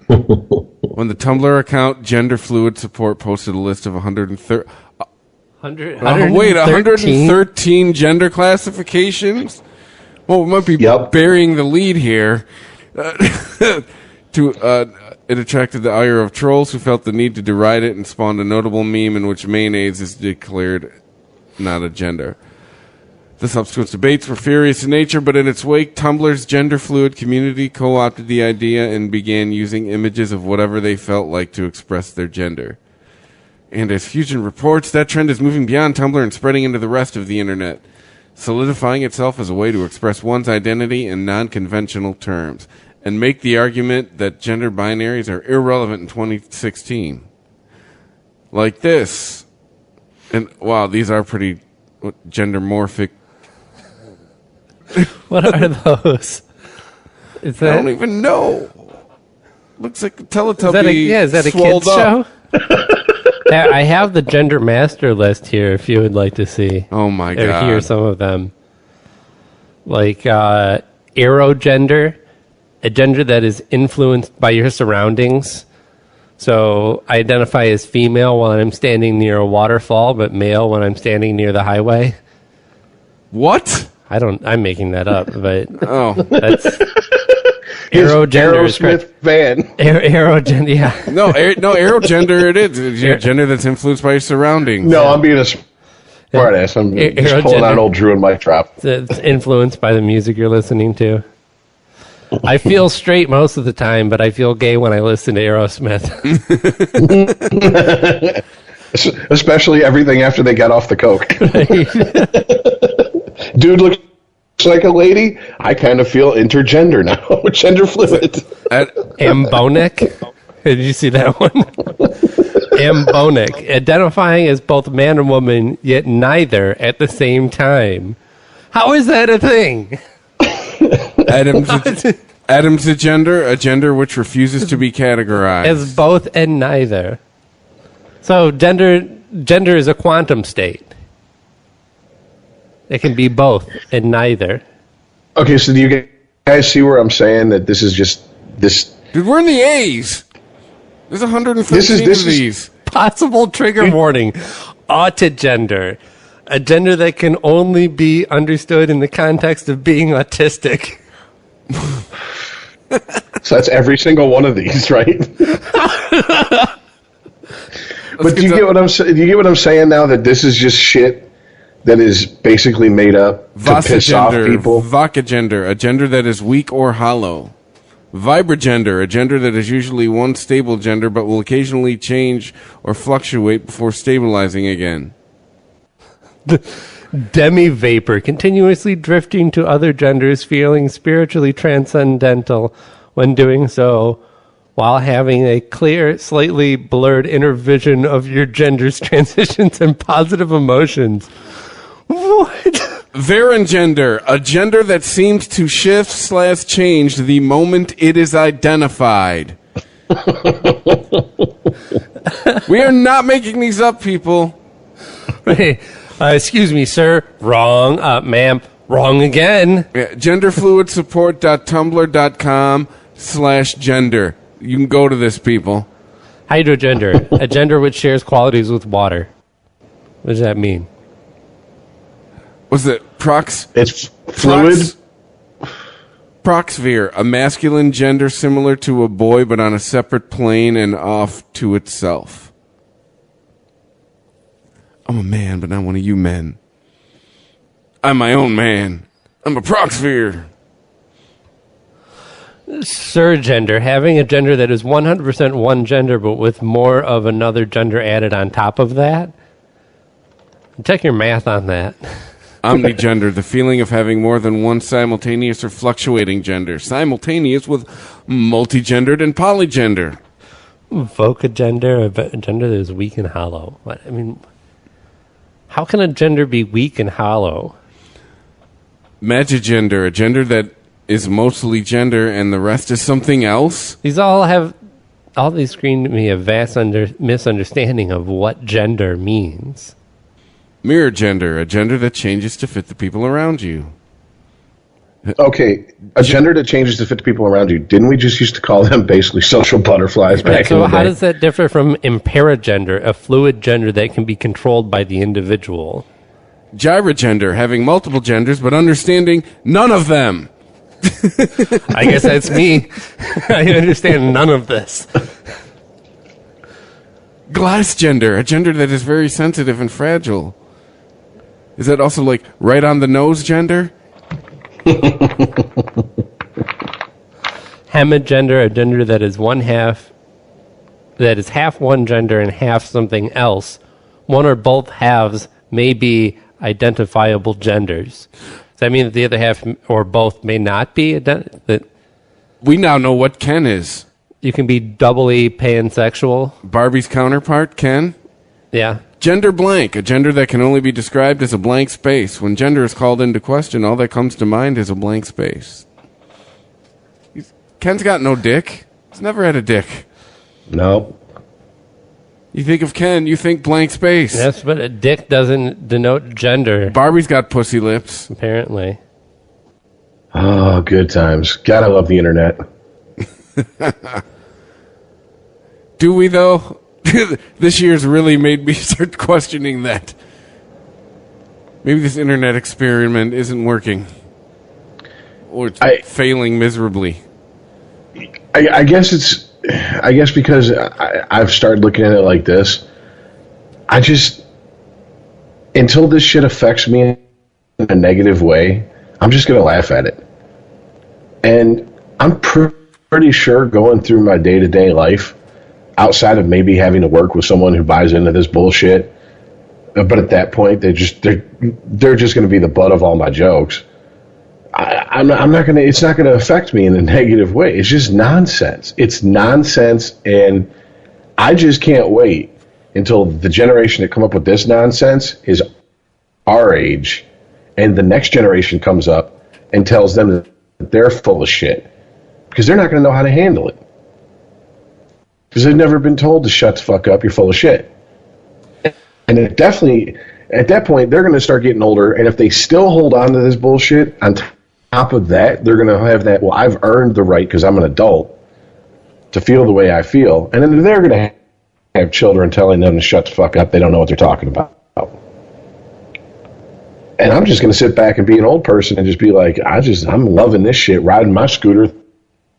When the Tumblr account Gender Fluid Support posted a list of 113 gender classifications. Well, we might be burying the lead here. It attracted the ire of trolls who felt the need to deride it and spawned a notable meme in which mayonnaise is declared not a gender. The subsequent debates were furious in nature, but in its wake, Tumblr's gender-fluid community co-opted the idea and began using images of whatever they felt like to express their gender. And as Fusion reports, that trend is moving beyond Tumblr and spreading into the rest of the internet, solidifying itself as a way to express one's identity in non-conventional terms, and make the argument that gender binaries are irrelevant in 2016. Like this. And, wow, these are pretty gender-morphic.
What are those? I
don't even know. Looks like a Teletubby.
Is that a kids show? I have the gender master list here if you would like to see.
Oh my god.
Or hear some of them. Like aerogender, a gender that is influenced by your surroundings. So I identify as female when I'm standing near a waterfall, but male when I'm standing near the highway.
What?
I'm making that up, but
that's
aerogender.
Aerosmith van.
Aerogender, yeah.
No, aerogender it is. It's your gender that's influenced by your surroundings.
No, I'm being a smartass. I'm just pulling out old Drew and Mike drop.
It's influenced by the music you're listening to. I feel straight most of the time, but I feel gay when I listen to Aerosmith.
Especially everything after they got off the coke. Dude looks like a lady. I kind of feel intergender now. Gender fluid.
Ambonic. Did you see that one? Ambonic. Identifying as both man and woman, yet neither at the same time. How is that a thing?
Adam's a gender which refuses to be categorized.
As both and neither. So gender is a quantum state. It can be both and neither.
Okay, so do you guys see where I'm saying that this is just this?
Dude, we're in the A's. There's 115 of these.
Possible trigger warning. Autogender. A gender that can only be understood in the context of being autistic.
So that's every single one of these, right? But do you get what I'm saying? Do you get what I'm saying now? That this is just shit that is basically made up to piss off people.
Vocagender, a gender that is weak or hollow. Vibragender, a gender that is usually one stable gender but will occasionally change or fluctuate before stabilizing again.
Demi-vapor, continuously drifting to other genders, feeling spiritually transcendental when doing so, while having a clear, slightly blurred inner vision of your gender's transitions and positive emotions. What?
Varengender, a gender that seems to shift/change the moment it is identified. We are not making these up, people.
Hey, excuse me, sir. Wrong. Ma'am. Wrong again.
Yeah, genderfluidsupport.tumblr.com/gender. You can go to this, people.
Hydrogender, a gender which shares qualities with water. What does that mean?
Was it
It's fluid.
Proxvere, a masculine gender similar to a boy but on a separate plane and off to itself. I'm a man, but not one of you men. I'm my own man. I'm a proxvere.
Surgender, having a gender that is 100% one gender but with more of another gender added on top of that. Check your math on that.
Omnigender, the feeling of having more than one simultaneous or fluctuating gender. Simultaneous with multigendered and polygender.
Vocagender, a gender that is weak and hollow. What? I mean, how can a gender be weak and hollow?
Magigender, a gender that is mostly gender and the rest is something else.
All these scream to me a vast misunderstanding of what gender means.
Mirror gender, a gender that changes to fit the people around you.
Okay, a gender that changes to fit the people around you. Didn't we just used to call them basically social butterflies back in the day?
So how does that differ from imperigender, a fluid gender that can be controlled by the individual?
Gyrogender, having multiple genders but understanding none of them.
I guess that's me. I understand none of this.
Glass gender, a gender that is very sensitive and fragile. Is that also like right on the nose gender?
Hemigender, a gender that is half one gender and half something else. One or both halves may be identifiable genders. Does that mean that the other half or both may not be?
We now know what Ken is.
You can be doubly pansexual.
Barbie's counterpart, Ken?
Yeah.
Gender blank, a gender that can only be described as a blank space. When gender is called into question, all that comes to mind is a blank space. Ken's got no dick. He's never had a dick.
No.
You think of Ken, you think blank space.
Yes, but a dick doesn't denote gender.
Barbie's got pussy lips.
Apparently.
Oh, good times. God, I love the internet.
Do we, though? This year's really made me start questioning that. Maybe this internet experiment isn't working. Or it's failing miserably.
I guess because I've started looking at it like this, until this shit affects me in a negative way, I'm just going to laugh at it. And I'm pretty sure going through my day-to-day life, outside of maybe having to work with someone who buys into this bullshit, but at that point, they're just going to be the butt of all my jokes. I'm not going to, it's not going to affect me in a negative way. It's just nonsense. It's nonsense, and I just can't wait until the generation that come up with this nonsense is our age, and the next generation comes up and tells them that they're full of shit, because they're not going to know how to handle it. Because they've never been told to shut the fuck up, you're full of shit. And it definitely, at that point, they're going to start getting older, and if they still hold on to this bullshit, on top of that, they're going to have that, well, I've earned the right, because I'm an adult, to feel the way I feel. And then they're going to have children telling them to shut the fuck up. They don't know what they're talking about. And I'm just going to sit back and be an old person and just be like, I'm loving this shit, riding my scooter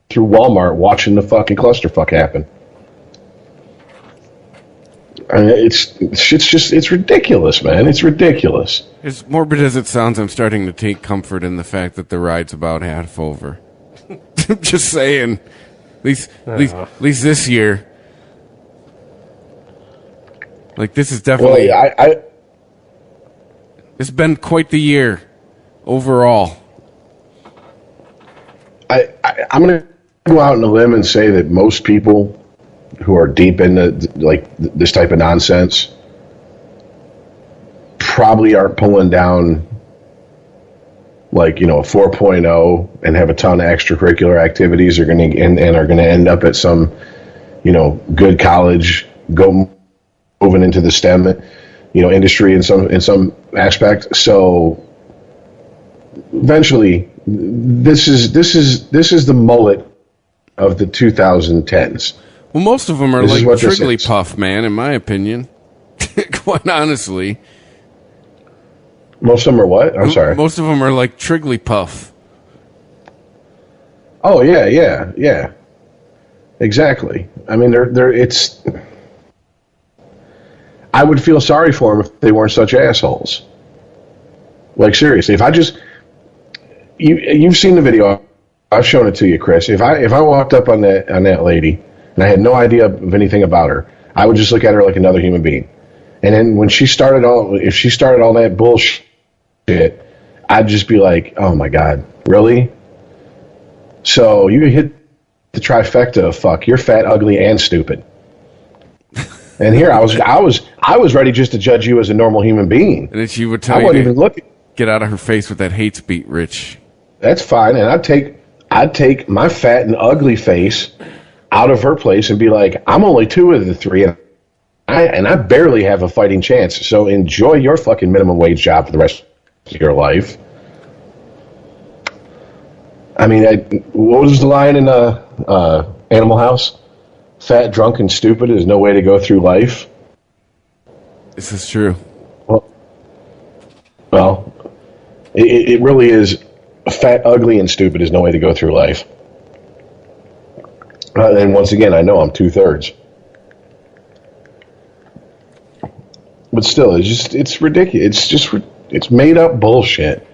through Walmart, watching the fucking clusterfuck happen. I mean, it's ridiculous, man. It's ridiculous.
As morbid as it sounds, I'm starting to take comfort in the fact that the ride's about half over. I'm just saying. At least this year. Like, this is definitely...
Well,
it's been quite the year overall.
I'm going to go out on a limb and say that most people who are deep into this type of nonsense probably aren't pulling down a 4.0 and have a ton of extracurricular activities are going to end up at some good college, moving into the STEM industry in some aspect. So eventually this is the mullet of the 2010s.
Well, most of them are like Trigglypuff, man, in my opinion. Quite honestly.
Most of them are what? I'm sorry.
Most of them are like Trigglypuff.
Oh, yeah. Exactly. I mean, it's... I would feel sorry for them if they weren't such assholes. Like, seriously, if I just... You've seen the video. I've shown it to you, Chris. If I walked up on that lady and I had no idea of anything about her, I would just look at her like another human being. And then when if she started all that bullshit, I'd just be like, oh my God, really? So you hit the trifecta of fuck. You're fat, ugly, and stupid. And here I was ready just to judge you as a normal human being.
And then she would tell you to get out of her face with that hate speech, Rich.
That's fine, and I'd take my fat and ugly face out of her place and be like, I'm only two of the three, and I barely have a fighting chance. So enjoy your fucking minimum wage job for the rest of your life. I mean, what was the line in Animal House? Fat, drunk, and stupid is no way to go through life.
This is true.
Well, it really is. Fat, ugly, and stupid is no way to go through life. And once again, I know I'm 2/3. But still, it's ridiculous. It's made up bullshit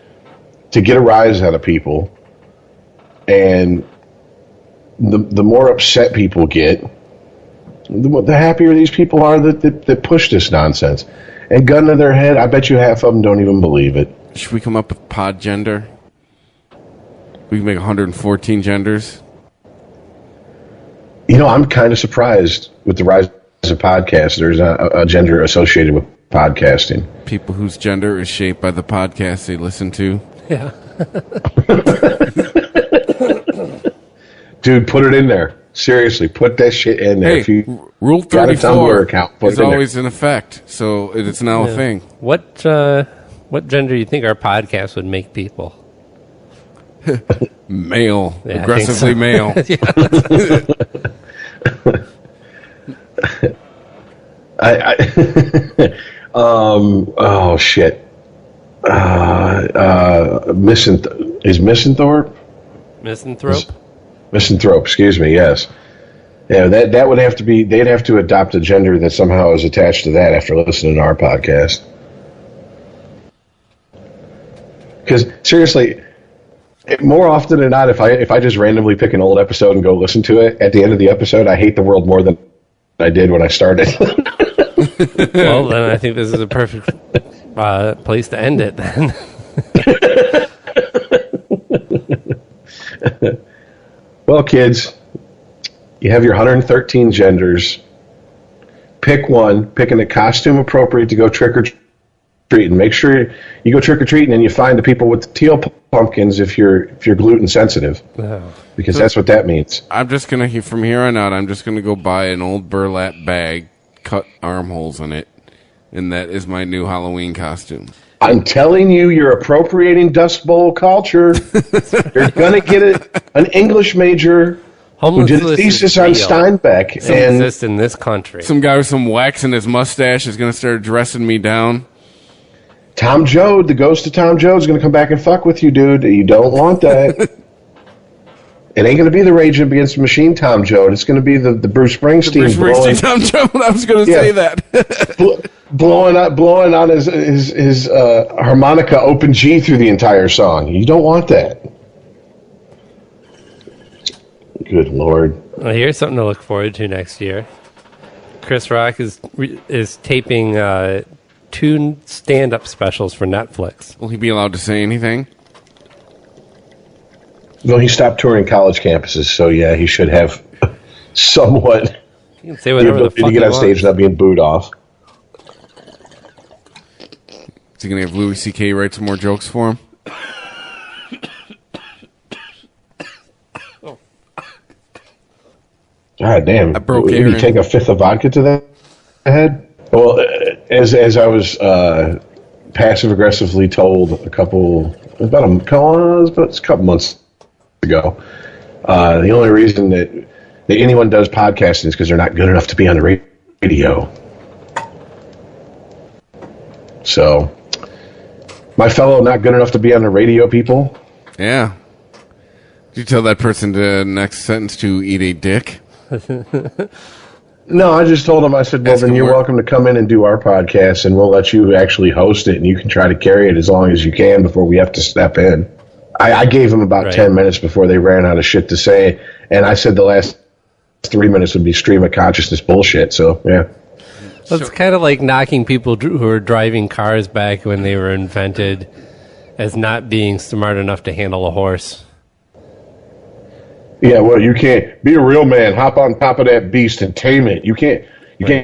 to get a rise out of people. And the more upset people get, the happier these people are that push this nonsense. And gun to their head, I bet you half of them don't even believe it.
Should we come up with pod gender? We can make 114 genders.
You know, I'm kind of surprised with the rise of podcasts. There's a gender associated with podcasting.
People whose gender is shaped by the podcast they listen to.
Yeah.
Dude, put it in there. Seriously, put that shit in there.
Hey,
if you
Rule 34 is always
in
in effect, so it's now a thing.
What gender do you think our podcast would make people?
Male.
Yeah,
Aggressively male.
Oh, shit. Is Misanthrope? Misanthrope, excuse me, yes. Yeah, that would have to be, they'd have to adopt a gender that somehow is attached to that after listening to our podcast. Because, seriously, more often than not, if I just randomly pick an old episode and go listen to it, at the end of the episode, I hate the world more than I did when I started.
Well, then I think this is a perfect place to end it, then.
Well, kids, you have your 113 genders. Pick one. Pick a costume appropriate to go trick-or-treating. Make sure you go trick-or-treating and you find the people with the teal pumpkins if you're gluten sensitive.
Oh.
Because that's what that means.
I'm just going to, from here on out, I'm just going to go buy an old burlap bag, cut armholes in it, and that is my new Halloween costume.
I'm telling you, you're appropriating Dust Bowl culture. You're going to get an English major who did a thesis on Steinbeck.
It exists in this country.
Some guy with some wax in his mustache is going to start dressing me down.
Tom Joad, the ghost of Tom Joad, is going to come back and fuck with you, dude. You don't want that. It ain't going to be the Rage Against the Machine Tom Joad. It's going to be the Bruce Springsteen.
Tom Joad. I was going to say that.
blowing on his harmonica open G through the entire song. You don't want that. Good Lord.
Well, here's something to look forward to next year. Chris Rock is taping 2 stand-up specials for Netflix.
Will he be allowed to say anything?
No, he stopped touring college campuses, so yeah, he should have somewhat
He can say whatever the fuck
to get on
he
stage
wants.
without being booed off.
Is he going to have Louis C.K. write some more jokes for him?
God damn.
I broke
Would
Aaron.
you take a fifth of vodka to the head? Well, as I was passive-aggressively told a couple months ago, the only reason that anyone does podcasting is because they're not good enough to be on the radio. So, my fellow not good enough to be on the radio people.
Yeah. Did you tell that person to next sentence to eat a dick?
No, I just told him, I said, well, then you're welcome to come in and do our podcast, and we'll let you actually host it, and you can try to carry it as long as you can before we have to step in. I gave them about 10 minutes before they ran out of shit to say, and I said the last 3 minutes would be stream of consciousness bullshit, so, yeah.
Well, it's kind of like knocking people who were driving cars back when they were invented as not being smart enough to handle a horse.
Yeah, well, you can't be a real man. Hop on top of that beast and tame it. You can't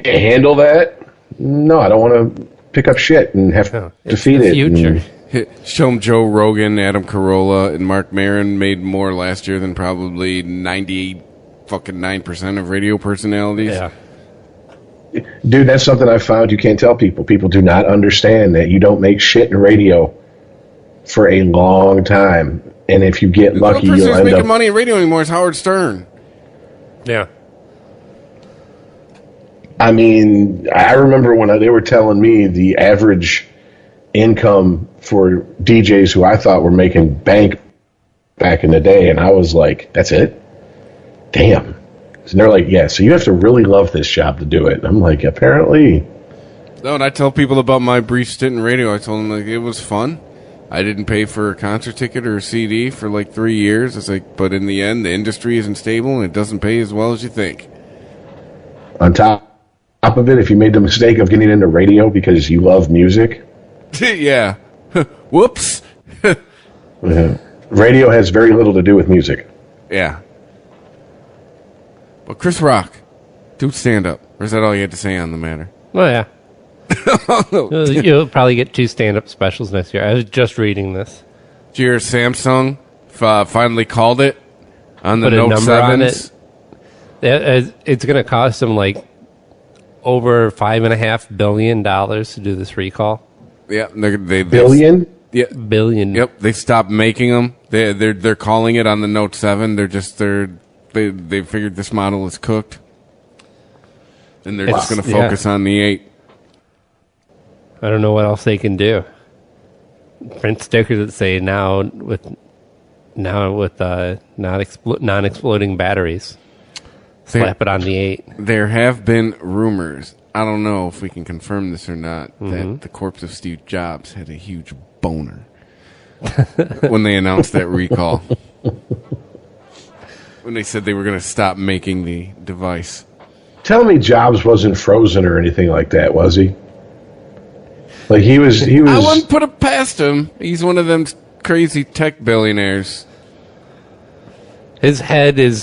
handle that. No, I don't want to pick up shit and have to feed it.
Future.
Show them Joe Rogan, Adam Carolla, and Mark Maron made more last year than probably 99% of radio personalities.
Yeah.
Dude, that's something I've found you can't tell people. People do not understand that you don't make shit in radio for a long time. And if you get lucky,
you'll
you'll
end
end
making
up...
money in radio anymore is Howard Stern.
Yeah.
I mean, I remember when they were telling me the average income for DJs who I thought were making bank back in the day, and I was like, that's it? Damn. And they're like, yeah, so you have to really love this job to do it. And I'm like, apparently.
No, and I tell people about my brief stint in radio. I told them like it was fun. I didn't pay for a concert ticket or a CD for like 3 years. It's like, but in the end, the industry isn't stable and it doesn't pay as well as you think.
On top of it, if you made the mistake of getting into radio because you love music.
Yeah. Whoops.
Radio has very little to do with music.
Yeah. Well, Chris Rock, do stand up. Or is that all you had to say on the matter?
Well, yeah. You'll probably get 2 stand-up specials next year. I was just reading this.
Did you hear Samsung finally called it on the
Put
Note
a number
7s?
on it. It's going to cost them like over $5.5 billion to do this recall.
Yeah, they
billion.
Yeah,
billion.
Yep, they stopped making them. They're calling it on the Note 7. They figured this model is cooked, and they're just going to focus on the 8.
I don't know what else they can do. Print stickers that say now with non-exploding batteries. Slap it on the 8.
There have been rumors. I don't know if we can confirm this or not, that the corpse of Steve Jobs had a huge boner when they announced that recall. When they said they were going to stop making the device.
Tell me Jobs wasn't frozen or anything like that, was he? Like he was. I
wouldn't put it past him. He's one of them crazy tech billionaires.
His head is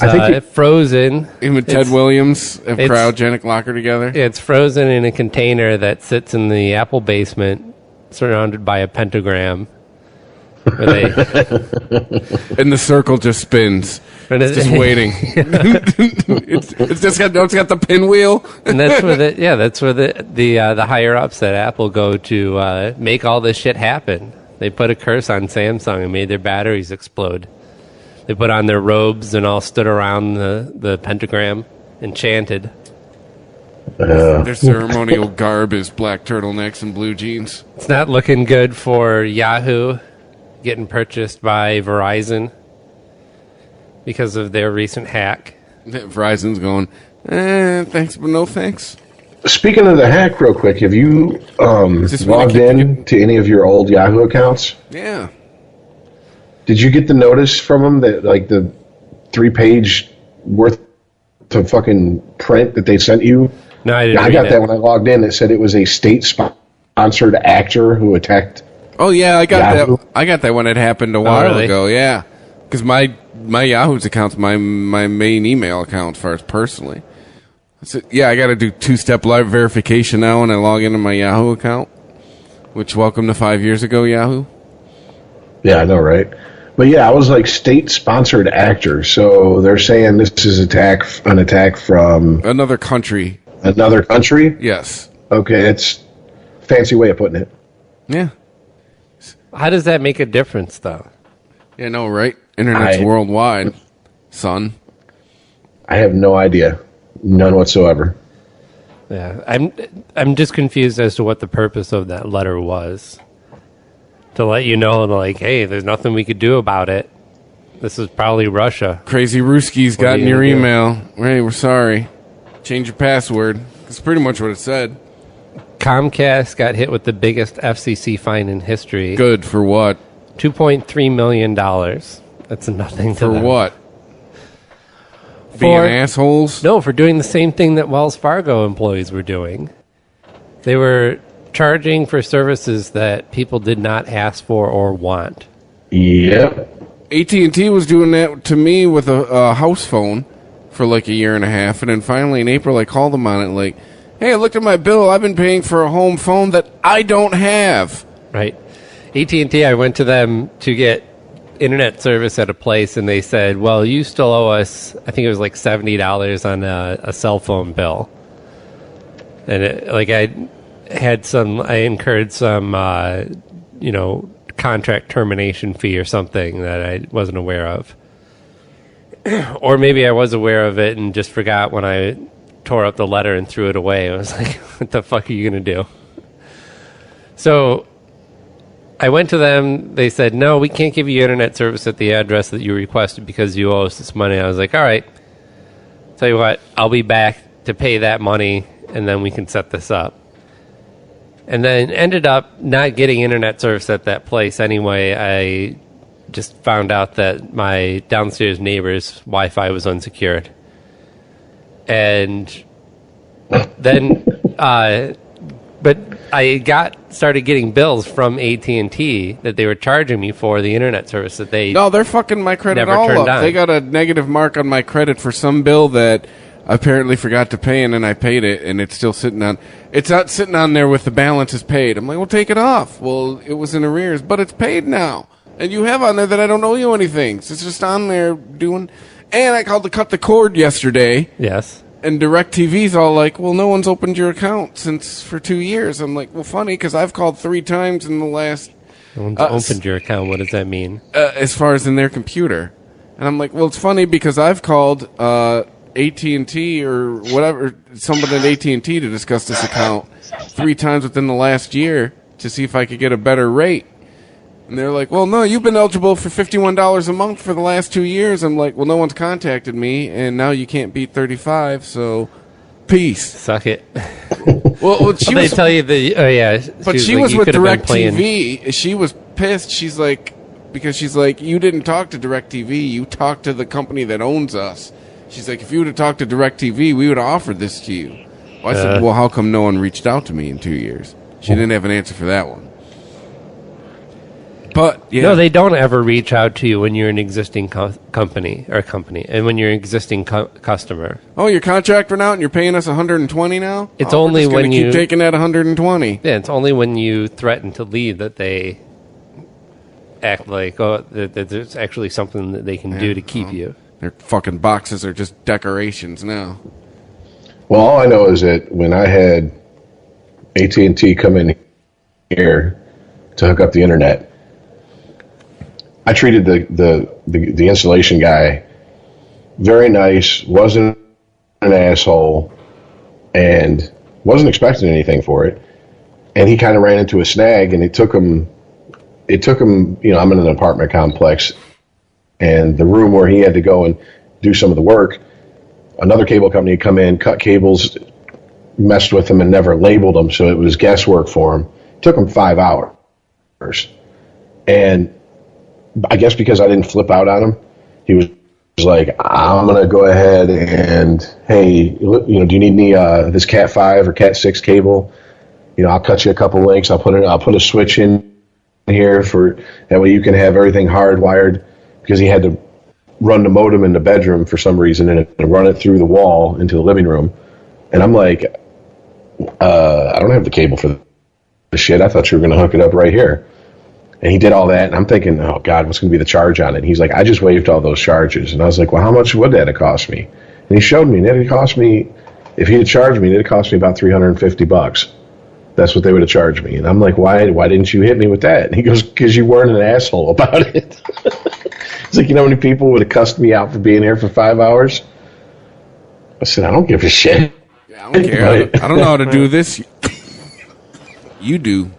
frozen.
Him and Ted Williams have cryogenic locker together.
It's frozen in a container that sits in the Apple basement, surrounded by a pentagram. And
the circle just spins. It's just waiting. It's got the pinwheel.
And that's where the higher ups at Apple go to make all this shit happen. They put a curse on Samsung and made their batteries explode. They put on their robes and all stood around the pentagram and chanted.
Their ceremonial garb is black turtlenecks and blue jeans.
It's not looking good for Yahoo getting purchased by Verizon because of their recent hack.
Verizon's going, thanks, but no thanks.
Speaking of the hack, real quick, have you logged in to any of your old Yahoo accounts?
Yeah.
Did you get the notice from them that, like, the 3-page worth of fucking print that they sent you?
No, I didn't.
I got that when I logged in. It said it was a state-sponsored actor who attacked.
Oh yeah, I got Yahoo. That. I got that when it happened a while ago. Yeah, because my Yahoo's account's my main email account as far as personally. So, yeah, I got to do 2-step live verification now when I log into my Yahoo account. Which, welcome to 5 years ago, Yahoo.
Yeah, I know, right? But yeah, I was like state-sponsored actor, so they're saying this is an attack from
another country.
Another country?
Yes.
Okay, it's a fancy way of putting it.
Yeah.
How does that make a difference, though?
Yeah, no, right? Internet's worldwide, son.
I have no idea. None whatsoever.
Yeah, I'm just confused as to what the purpose of that letter was. To let you know, like, hey, there's nothing we could do about it. This is probably Russia.
Crazy Ruskies got in your email. Hey, we're sorry. Change your password. That's pretty much what it said.
Comcast got hit with the biggest FCC fine in history.
Good. For what?
$2.3 million. That's nothing to them.
For what? Being assholes?
No, for doing the same thing that Wells Fargo employees were doing. They were charging for services that people did not ask for or want.
Yep.
AT&T was doing that to me with a house phone for like a year and a half, and then finally in April I called them on it like, hey, I looked at my bill. I've been paying for a home phone that I don't have.
Right. AT&T, I went to them to get internet service at a place, and they said, well, you still owe us, I think it was like $70 on a cell phone bill. And I incurred some, contract termination fee or something that I wasn't aware of. Or maybe I was aware of it and just forgot when I tore up the letter and threw it away. I was like, what the fuck are you going to do? So I went to them. They said, no, we can't give you internet service at the address that you requested because you owe us this money. I was like, all right, tell you what, I'll be back to pay that money and then we can set this up. And then ended up not getting internet service at that place anyway. I just found out that my downstairs neighbor's Wi-Fi was unsecured. And then, but I started getting bills from AT&T that they were charging me for the internet service that they
No, they're fucking my credit
never
all
turned
up.
on.
They got a negative mark on my credit for some bill that I apparently forgot to pay, and then I paid it, and it's still sitting on. It's not sitting on there with the balance is paid. I'm like, well, take it off. Well, it was in arrears, but it's paid now. And you have on there that I don't owe you anything. So it's just on there doing. And I called to cut the cord yesterday.
Yes.
And DirecTV's all like, well, no one's opened your account for 2 years. I'm like, well, funny, because I've called 3 times in the last...
No one's opened your account. What does that mean?
As far as in their computer. And I'm like, well, it's funny because I've called AT&T or whatever, someone at AT&T to discuss this account 3 times within the last year to see if I could get a better rate. And they're like, well, no, you've been eligible for $51 a month for the last 2 years. I'm like, well, no one's contacted me, and now you can't beat 35, so peace.
Suck it.
Well, she
they
was,
tell you the, oh yeah.
but she was with DirecTV. She was pissed. She's like, because she's like, you didn't talk to DirecTV. You talked to the company that owns us. She's like, if you would have talked to DirecTV, we would have offered this to you. Well, I said, well, how come no one reached out to me in 2 years? She didn't have an answer for that one. But yeah.
No, they don't ever reach out to you when you're an existing company, and when you're an existing customer.
Oh, your contract ran out and you're paying us $120 now?
It's only
we're just
when you
keep taking that $120.
Yeah, it's only when you threaten to leave that they act like, oh, that there's actually something that they can do to keep you.
Their fucking boxes are just decorations now.
Well, all I know is that when I had AT&T come in here to hook up the internet, I treated the installation guy very nice, wasn't an asshole, and wasn't expecting anything for it. And he kind of ran into a snag, and it took him, you know, I'm in an apartment complex, and the room where he had to go and do some of the work, another cable company had come in, cut cables, messed with them, and never labeled them, so it was guesswork for him. It took him 5 hours. And I guess because I didn't flip out on him, he was like, I'm going to go ahead and, hey, you know, do you need any this Cat 5 or Cat 6 cable? You know, I'll cut you a couple links. I'll put a switch in here for that way you can have everything hardwired, because he had to run the modem in the bedroom for some reason and run it through the wall into the living room. And I'm like, I don't have the cable for the shit. I thought you were going to hook it up right here. And he did all that, and I'm thinking, oh, God, what's going to be the charge on it? And he's like, I just waived all those charges. And I was like, well, how much would that have cost me? And he showed me, and it had cost me, if he had charged me, it had cost me about $350. That's what they would have charged me. And I'm like, why didn't you hit me with that? And he goes, because you weren't an asshole about it. He's like, you know how many people would have cussed me out for being here for 5 hours? I said, I don't give a shit.
Yeah, I don't care. I don't know how to do this. You do.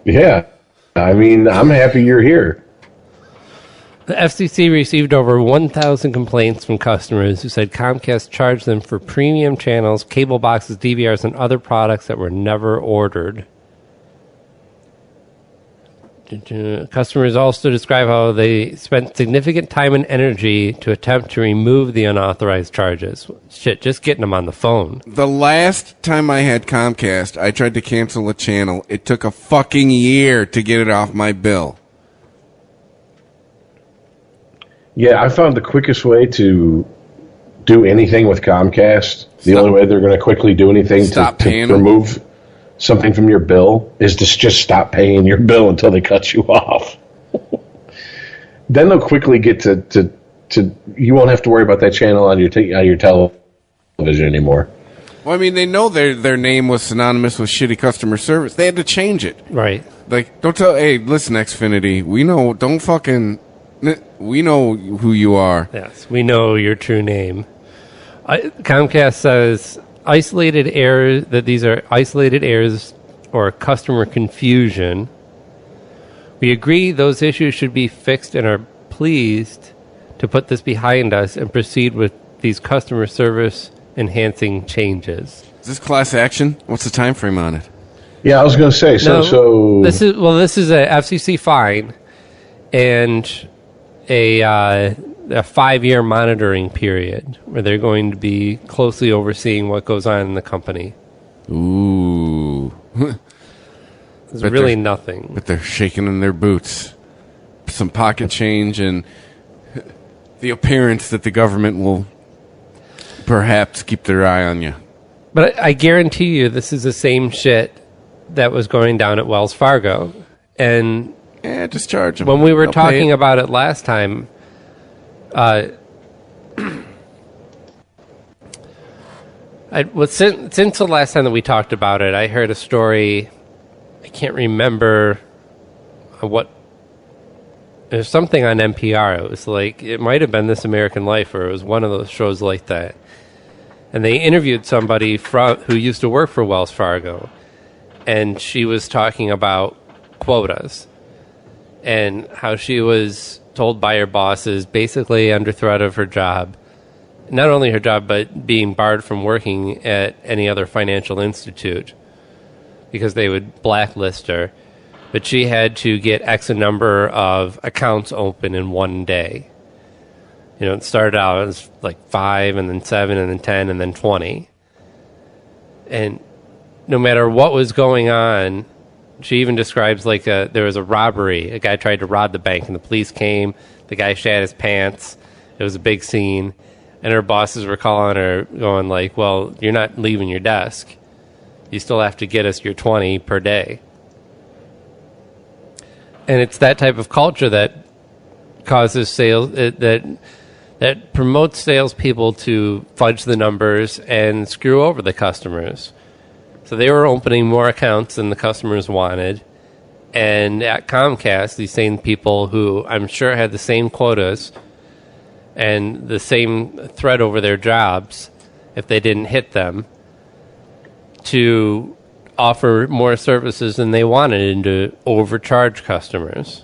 Yeah. I mean, I'm happy you're here.
The FCC received over 1,000 complaints from customers who said Comcast charged them for premium channels, cable boxes, DVRs, and other products that were never ordered. Customers also describe how they spent significant time and energy to attempt to remove the unauthorized charges. Shit, just getting them on the phone.
The last time I had Comcast, I tried to cancel a channel. It took a fucking year to get it off my bill.
Yeah, I found the quickest way to do anything with Comcast, the only way they're going to quickly do anything to remove something from your bill is to just stop paying your bill until they cut you off. Then they'll quickly get to you won't have to worry about that channel on your television anymore.
Well, I mean, they know their name was synonymous with shitty customer service. They had to change it.
Right.
Like, don't tell, hey, listen, Xfinity, we know who you are.
Yes, we know your true name. Comcast says these are isolated errors or customer confusion. We agree those issues should be fixed and are pleased to put this behind us and proceed with these customer service enhancing changes.
Is this class action? What's the time frame on it?
Yeah, I was going to say. So
this is a FCC fine and a 5-year monitoring period where they're going to be closely overseeing what goes on in the company.
Ooh.
It's really nothing.
But they're shaking in their boots. Some pocket change and the appearance that the government will perhaps keep their eye on you.
But I guarantee you this is the same shit that was going down at Wells Fargo. And
just charge them.
When we were talking about it last time, since the last time that we talked about it, I heard a story. I can't remember what. There's something on NPR. It was like, it might have been This American Life, or it was one of those shows like that. And they interviewed somebody who used to work for Wells Fargo, and she was talking about quotas and how she was told by her bosses, basically under threat of her job, not only her job, but being barred from working at any other financial institute because they would blacklist her. But she had to get X number of accounts open in one day. You know, it started out as like 5 and then 7 and then 10 and then 20. And no matter what was going on, she even describes like there was a robbery. A guy tried to rob the bank and the police came. The guy shat his pants. It was a big scene. And her bosses were calling her going like, well, you're not leaving your desk. You still have to get us your 20 per day. And it's that type of culture that causes sales, that promotes salespeople to fudge the numbers and screw over the customers. So they were opening more accounts than the customers wanted. And at Comcast, these same people who I'm sure had the same quotas and the same threat over their jobs if they didn't hit them, to offer more services than they wanted and to overcharge customers.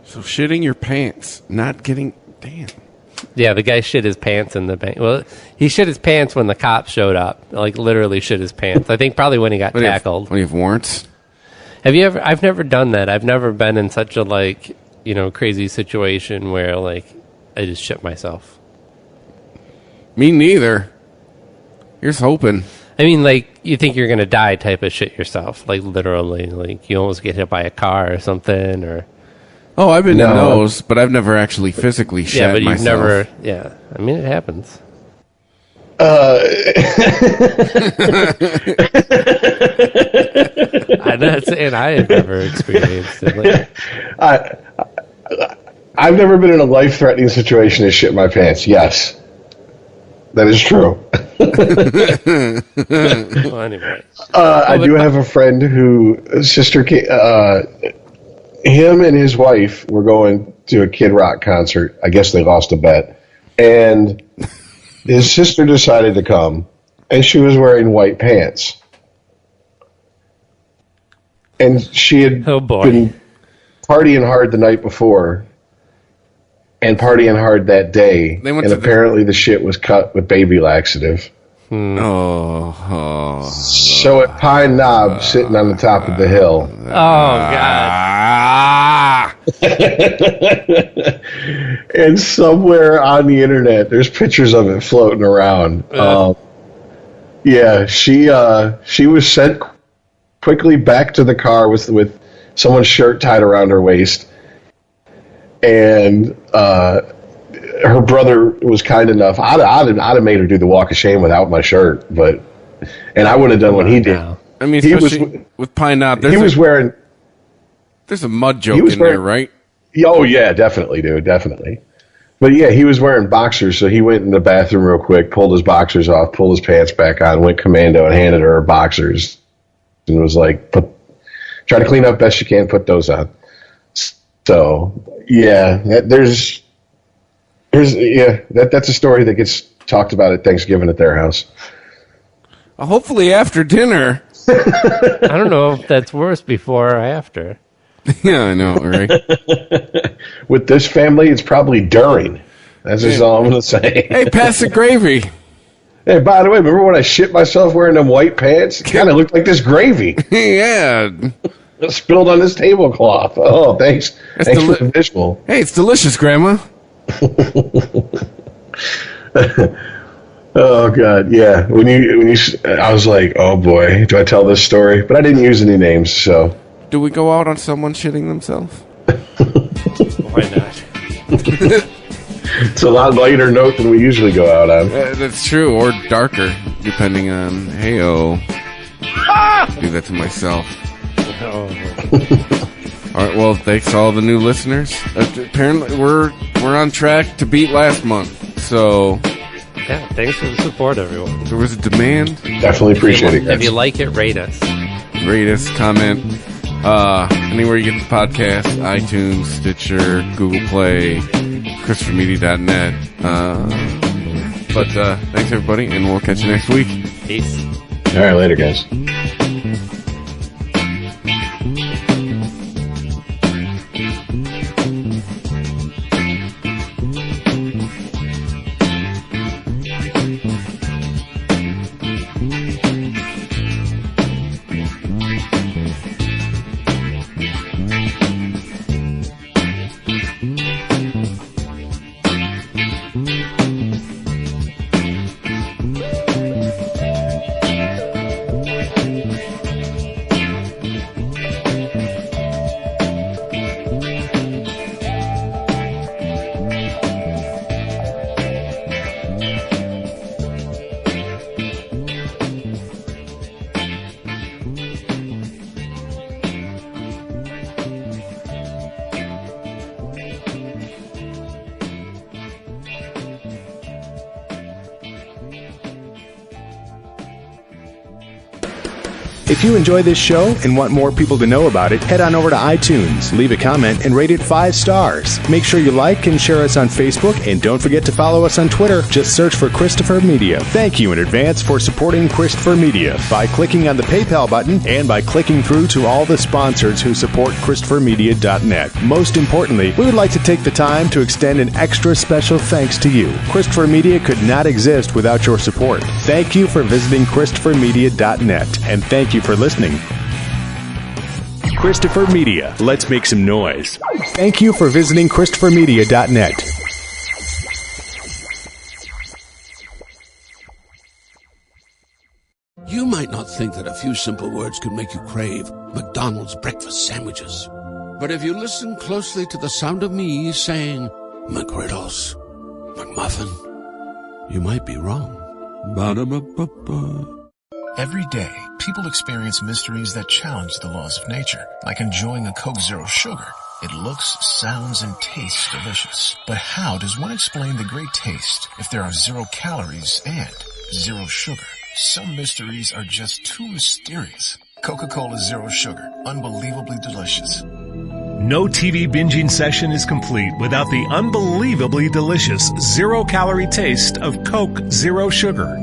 So shitting your pants, not getting... Damn.
Yeah, the guy shit his pants in the bank. Well, he shit his pants when the cops showed up. Like, literally shit his pants. I think probably when he got tackled.
When you have warrants?
Have you ever... I've never done that. I've never been in such a, like, you know, crazy situation where, like, I just shit myself.
Me neither. Here's hoping.
I mean, like, you think you're going to die type of shit yourself. Like, literally. Like, you almost get hit by a car or something, or...
Oh, I've been in those, but I've never actually phically shat myself.
You've never... Yeah. I mean, it happens. I'm not saying I have ever experienced it.
I've never been in a life-threatening situation to shit my pants. Yes. That is true.
Well, anyway.
I do have a friend who, sister, him and his wife were going to a Kid Rock concert. I guess they lost a bet. And his sister decided to come, and she was wearing white pants. And she had been partying hard the night before and partying hard that day. And apparently the shit was cut with baby laxative. So at Pine Knob, sitting on the top of the hill.
Oh, God.
And somewhere on the internet, there's pictures of it floating around. Yeah, she was sent quickly back to the car with someone's shirt tied around her waist. And her brother was kind enough. I'd have made her do the walk of shame without my shirt, and I would have done what he did.
I mean, especially with Pine Knob, there's a mud joke in there, right?
Oh yeah, definitely, dude, definitely. But yeah, he was wearing boxers, so he went in the bathroom real quick, pulled his boxers off, pulled his pants back on, went commando, and handed her boxers, and was like, "Try to clean up best you can, put those on." So yeah, that's a story that gets talked about at Thanksgiving at their house.
Hopefully after dinner.
I don't know if that's worse before or after.
Yeah, I know, right?
With this family, it's probably during. That's just all I'm going to say.
Hey, pass the gravy.
Hey, by the way, remember when I shit myself wearing them white pants? It kind of looked like this gravy.
Yeah.
It spilled on this tablecloth. Oh, thanks. Thanks for the visual.
Hey, it's delicious, Grandma.
Oh God, yeah. When you, I was like, oh boy, do I tell this story? But I didn't use any names, so.
Do we go out on someone shitting themselves?
Why not?
It's a lot lighter note than we usually go out on.
That's true, or darker, depending on. Hey-oh. Do that to myself. All right. Well, thanks to all the new listeners. Apparently, we're on track to beat last month. So.
Yeah, thanks for the support, everyone.
There was a demand.
Definitely appreciate it, guys.
If you like it, rate us.
Rate us, comment. Anywhere you get the podcast, iTunes, Stitcher, Google Play, ChristopherMedia.net. But thanks, everybody, and we'll catch you next week.
Peace.
All right, later, guys.
If you enjoy this show and want more people to know about it, head on over to iTunes, leave a comment, and rate it 5 stars. Make sure you like and share us on Facebook, and don't forget to follow us on Twitter. Just search for Christopher Media. Thank you in advance for supporting Christopher Media by clicking on the PayPal button and by clicking through to all the sponsors who support ChristopherMedia.net. Most importantly, we would like to take the time to extend an extra special thanks to you. Christopher Media could not exist without your support. Thank you for visiting ChristopherMedia.net, and thank you for listening. Christopher Media. Let's make some noise. Thank you for visiting ChristopherMedia.net.
You might not think that a few simple words can make you crave McDonald's breakfast sandwiches. But if you listen closely to the sound of me saying McGriddles, McMuffin, you might be wrong. Ba-da-ba-ba-ba.
Every day, people experience mysteries that challenge the laws of nature, like enjoying a Coke Zero Sugar. It looks, sounds, and tastes delicious. But how does one explain the great taste if there are 0 calories and 0 sugar? Some mysteries are just too mysterious. Coca-Cola Zero Sugar, unbelievably delicious.
No TV binging session is complete without the unbelievably delicious 0-calorie taste of Coke Zero Sugar.